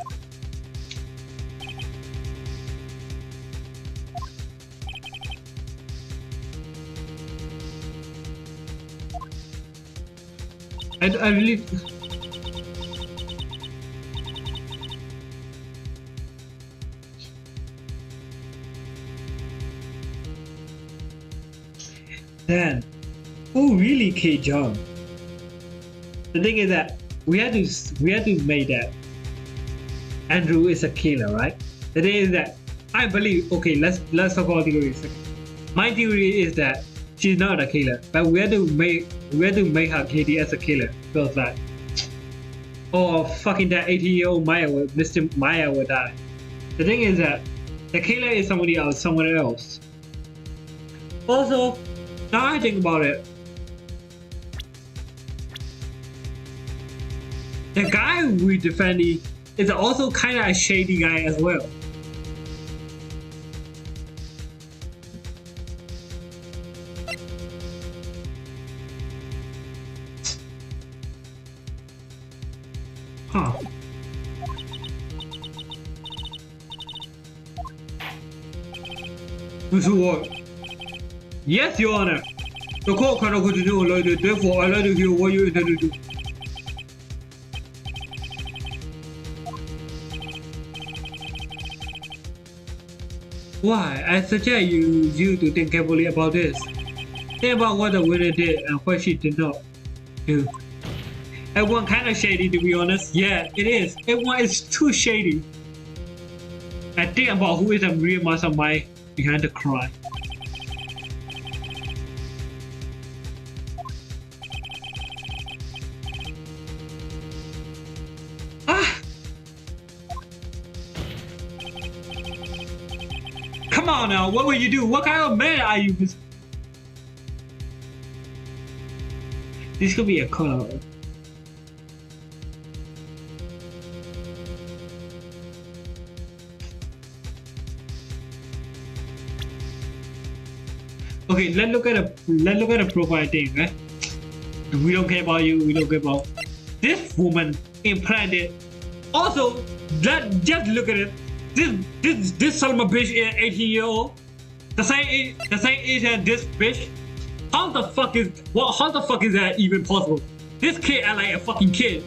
it. I really... Then, who really killed John? The thing is that we had to make that Andrew is a killer, right? The thing is that I believe. Okay, let's talk about theories. My theory is that she's not a killer, but we had to make her guilty as a killer. Because like, oh fucking that 80-year-old Mr. Maya will die. The thing is that the killer is somebody else, someone else. Also, now I think about it, the guy we defending is also kind of a shady guy as well. Huh. Mr. Wright. Yes, Your Honor. The court cannot continue like this, therefore I'd like to hear what you intend to do. Why? I suggest you to think carefully about this. Think about what the winner did and what she did not do. Everyone kind of shady, to be honest. Yeah, it is. Everyone is too shady. And think about who is the real mastermind behind the crime. Ah! Come on now, what will you do? What kind of man are you? This could be a color. Okay, let's look at a profile thing, right? We don't care about you. We don't care about this woman implanted. Also, just look at it. This son of a bitch is 18-year-old. The same age as this bitch. How the fuck is that even possible? This kid is like a fucking kid,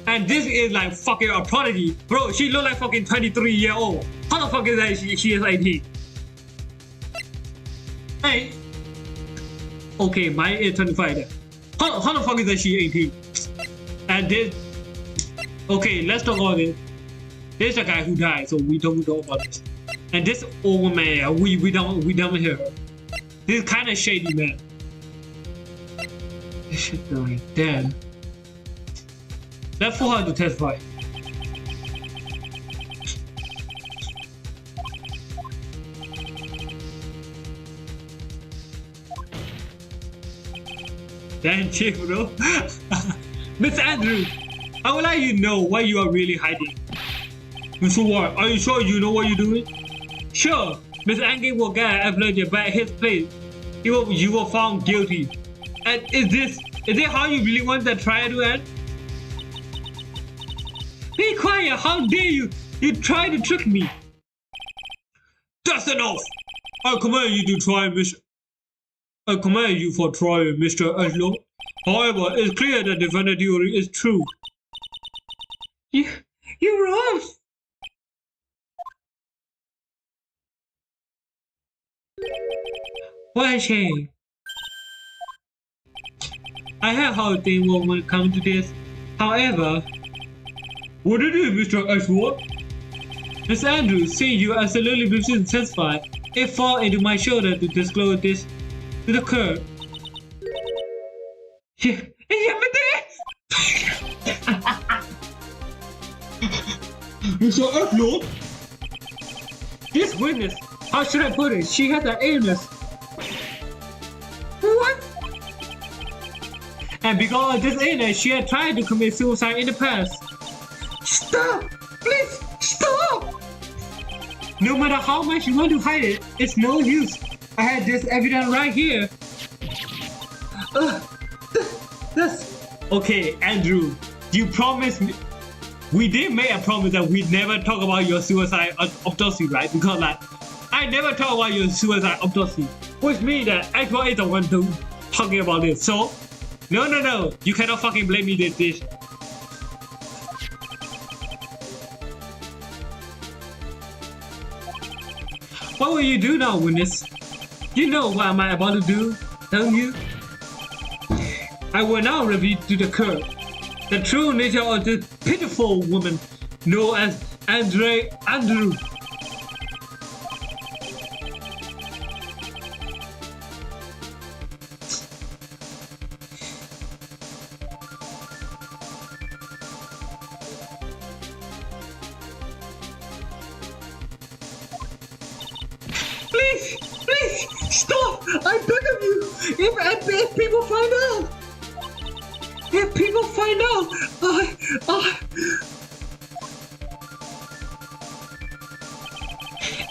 and this is like fucking a prodigy, bro. She look like fucking 23-year-old. How the fuck is that she is 18? Hey. Okay, mine is 25 then. How the fuck is that she 18? And this... Okay, let's talk about it. There's a guy who died, so we don't know about this. And this old man, we don't hear her. This is kind of shady, man. This shit dying. Damn. Let's for her to testify. Damn chick, bro. Miss Andrew, I would like you to know what you are really hiding. Mr. Wright, are you sure you know what you're doing? Sure. Mr. Angie will get affiliated by his place. You were found guilty. And is it how you really want the trial to end? Be quiet! How dare you! You tried to trick me! That's enough! I command you to try, I command you for trial, Mr. Ashlow. However, it's clear that the defendant theory is true. You're wrong! What a shame. I have heard things will come to this. However, what it is, Mr. Ashworth? Miss Andrews, seeing you absolutely satisfied, it fall into my shoulder to disclose this to the court. Mr. Ashworth? This witness, how should I put it? She has an illness. What? And because of this illness, she had tried to commit suicide in the past. Stop! Please, stop! No matter how much you want to hide it, it's no use. I had this evidence right here. That's... Okay, Andrew, you promised me... We did make a promise that we'd never talk about your suicide autopsy, right? Because like, I never talk about your suicide autopsy, which means that Axel is the one talking about this. So, no, you cannot fucking blame me this. What will you do now, witness? You know what am I about to do, don't you? I will now reveal to the court the true nature of this pitiful woman known as Andrew. Please, stop! I beg of you! If people find out! If people find out!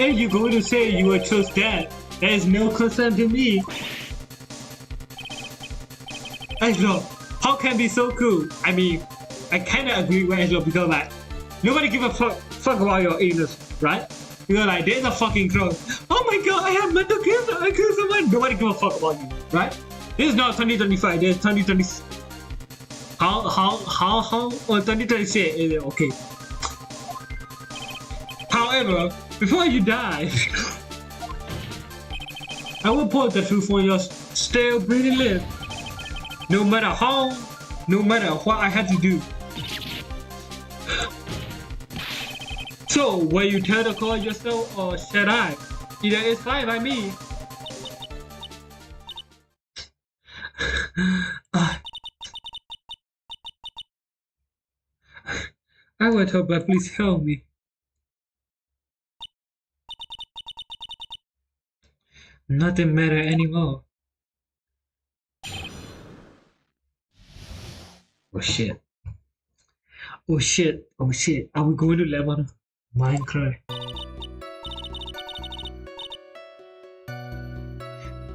And you're going to say you will trust that? There is no concern to me. Angelo, how can be so cool? I mean, I kinda agree with Angelo because like, nobody give a fuck about your illness, right? You're like, there's a fucking crow. Oh my god, I have mental cancer, I killed someone. Nobody give a fuck about you, right? This is not 2025, this is 2020. How, or 2026 is it okay? However, before you die, I will put the truth on your still breathing lips. No matter how, no matter what I have to do. So, will you tell the call yourself or should I? Either it's fine by me. I will tell, but please help me. Nothing matter anymore. Oh shit. Oh shit. Oh shit. Are we going to level Minecraft?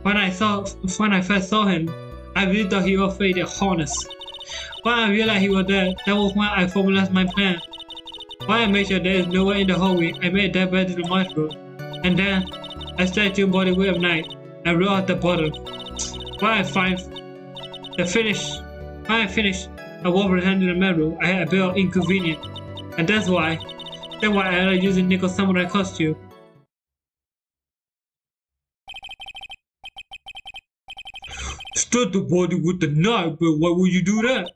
When I first saw him, I really thought he was faded harness. When I realized he was dead, that was when I formulated my plan. When I made sure there is no one in the hallway, I made that bed to the mushroom. And then I started your body way of night and rolled at the bottom. When I finished, I walked behind in the mirror. I had a bit of inconvenience, and that's why I ended up using Nico samurai costume. Stud the body with the knife, but why would you do that?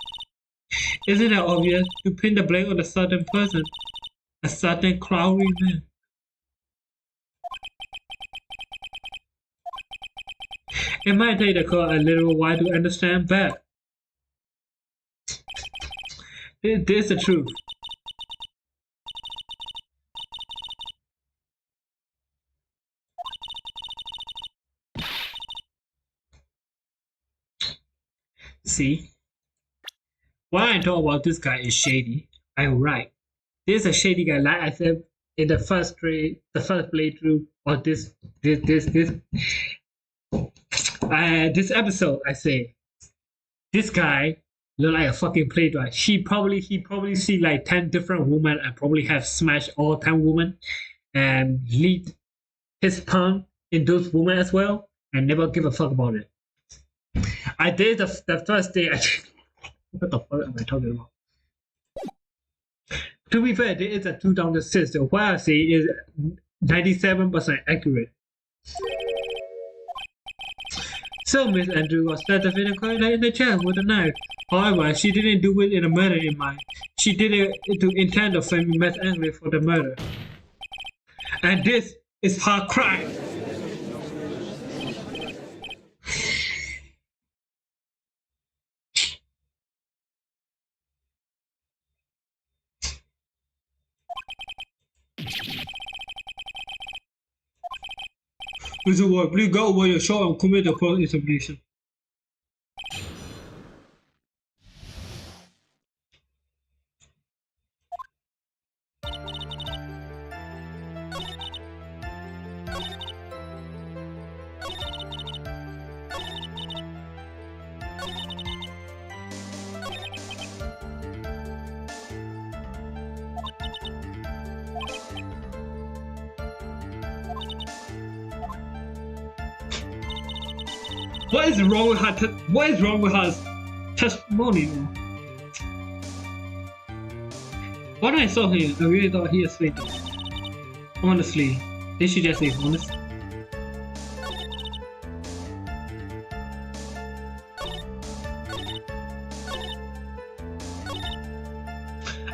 Isn't it obvious? You pin the blade on a certain person, a certain cloudy man. It might take the call a little while to understand that. This is the truth. See? Why I talk about this guy is shady. I'm right. This is a shady guy, like I said in the first playthrough of this episode. I say this guy look like a fucking playwright. He probably see like 10 different women and probably have smashed all 10 women and lead his tongue in those women as well and never give a fuck about it. I did the first day. What the fuck am I talking about? To be fair, there is a 2006. So what I say is 97% accurate. So Miss Andrew was stabbed in the chest with a knife. However, she didn't do it in a murder in mind. She did it to intend to frame Miss Andrew for the murder. And this is her crime. Mr. Ward, please go over your show and commit the false examination. What is wrong with her testimony? When I saw him, I really thought he was fake. Honestly, they should just say honest.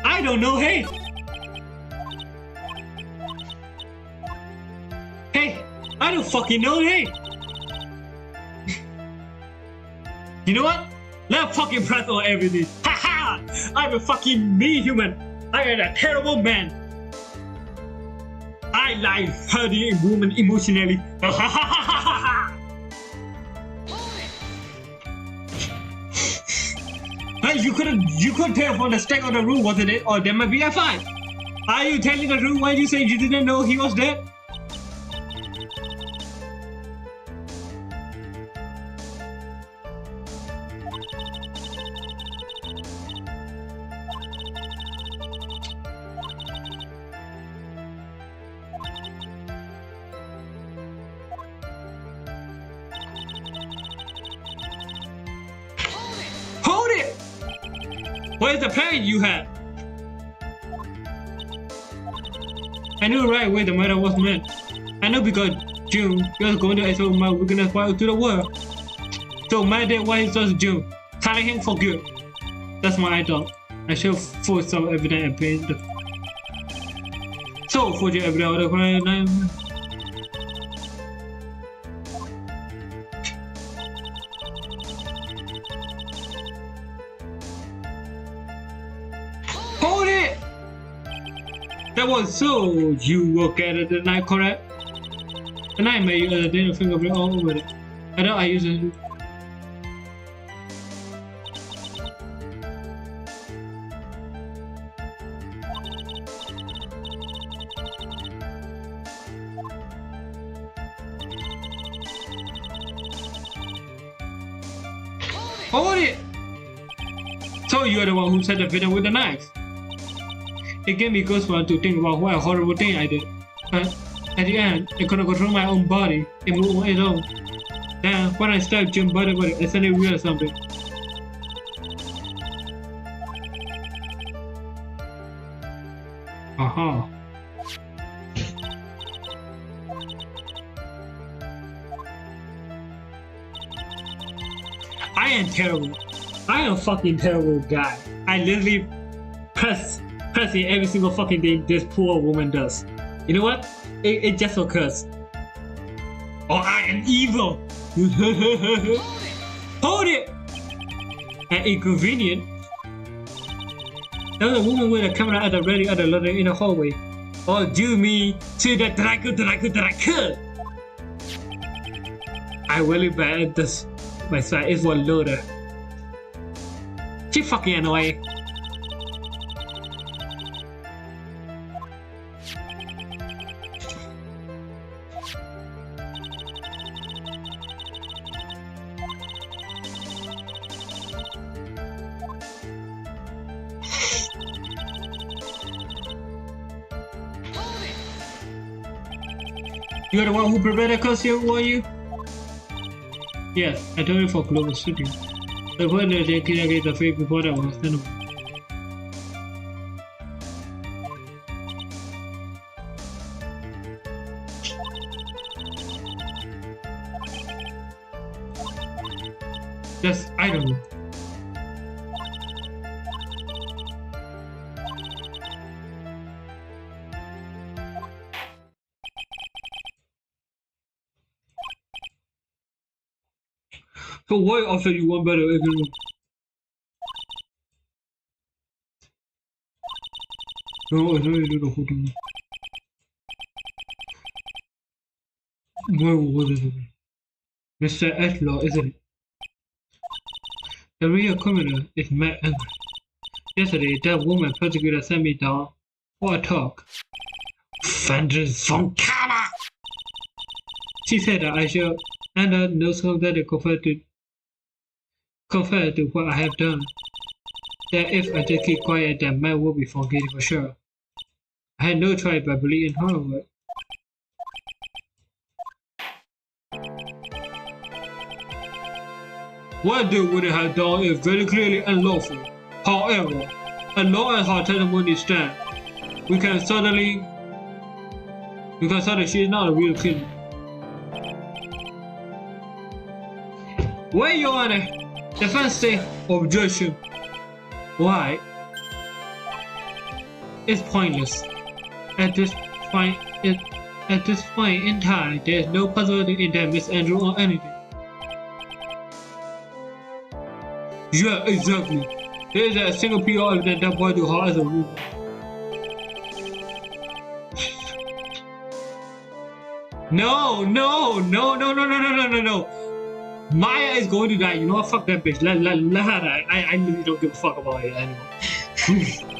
I don't know, hey! Hey, I don't fucking know, hey! You know what? Let fucking press on everything. Haha! I'm a fucking me human. I am a terrible man. I like hurting a woman emotionally. Hey, you couldn't tell from the stack of the room, wasn't it? Or there might be a fight. Are you telling the truth when you say you didn't know he was dead? Hold it! Where's the pain you had? I knew right away the murder was meant. I know because June was going to expose my weakness out to the world. So my dad why he chose June, telling him for good. That's what I thought. I should force some evidence and paint the so forge evidence of the crime. Hold it! That was so you look at it the night, correct? And I made you a fingerprint all over it. I know I use it. Hold it! So you're the one who set the video with the knife. It gave me goosebumps to think about what a horrible thing I did. But at the end, I couldn't control my own body. It moved on its own. Then, when I stabbed Jim body, I suddenly realized something. Aha. I am terrible. I am a fucking terrible guy. I literally pressing every single fucking thing this poor woman does. You know what? It just occurs. Oh, I am evil! Hold it! And inconvenient. There was a woman with a camera at the ready at the letter in the hallway. Oh, do me to that I could. I really bad at this. My side is one loader. She fucking annoying. You're the one who prepared the costume, were you? Yes, I told you for global shooting. The point is they couldn't get the fake before that was done. Yes, I don't know. So why after you want better again? No, I know you do the whole thing. Why was it? Mr. Edlaw, isn't it? The real criminal is Matt Angry. Yesterday, that woman particularly sent me down for a talk. Vengeance from Karma! She said that I should enter no sympathetic compared to what I have done. That if I just keep quiet, then Matt will be forgiven for sure. I had no choice but believing her word. What they would have done is very clearly unlawful. However, as long as her testimony stands, we can certainly she is not a real killer. Well, Your Honor, defense say objection. Why? It's pointless. At this point in time, there is no possibility that Miss Andrew or anything. Yeah, exactly. There is a single piece of evidence that points to her as a woman. No, no, no, no, no, no, no, no, no, no. Maya is going to die. You know what? Fuck that bitch. Let her die. I really don't give a fuck about it anymore.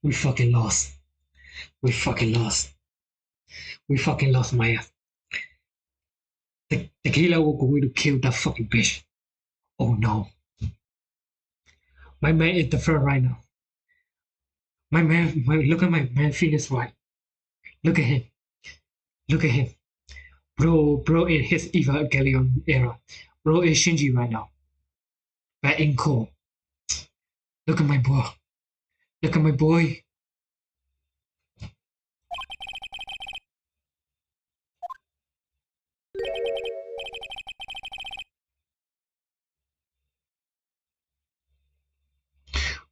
We fucking lost. We fucking lost. We fucking lost Maya. The killer was going to kill that fucking bitch. Oh no. My man is the front right now. Look at my man Phoenix Wright. Look at him. Look at him. Bro in his Evangelion era. Bro is Shinji right now. Back in cool. Look at my boy. Look at my boy.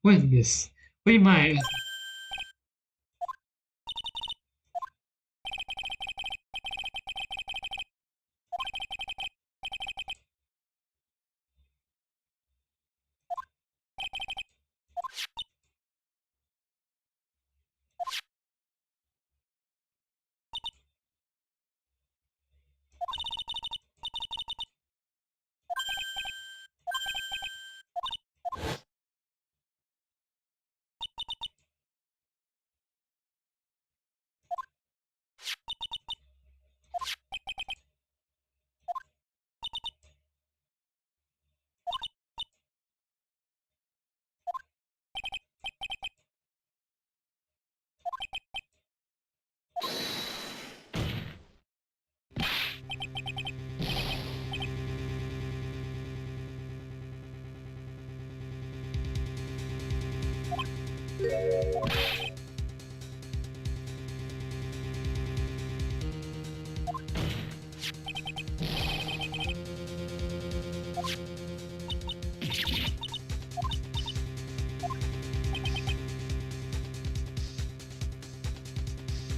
What is this? What am I?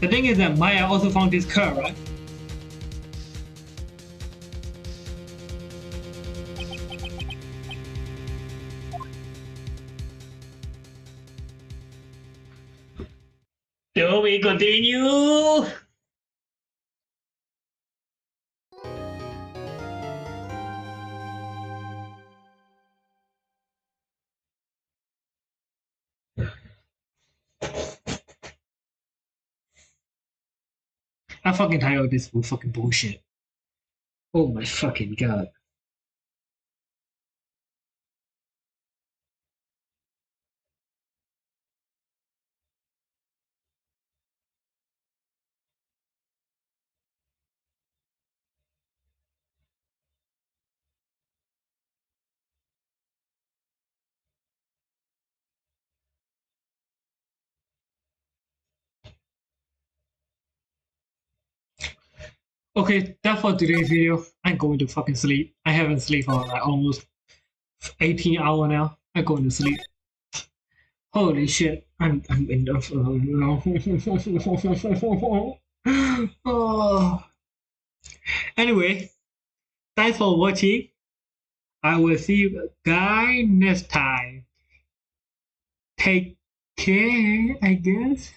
The thing is that Maya also found this curve, right? Do we continue? I'm fucking tired of this fucking bullshit. Oh my fucking god. Okay, that's for today's video. I'm going to fucking sleep. I haven't slept for like almost 18 hours now. I'm going to sleep. Holy shit. I'm in the oh. Anyway, thanks for watching. I will see you guys next time. Take care, I guess.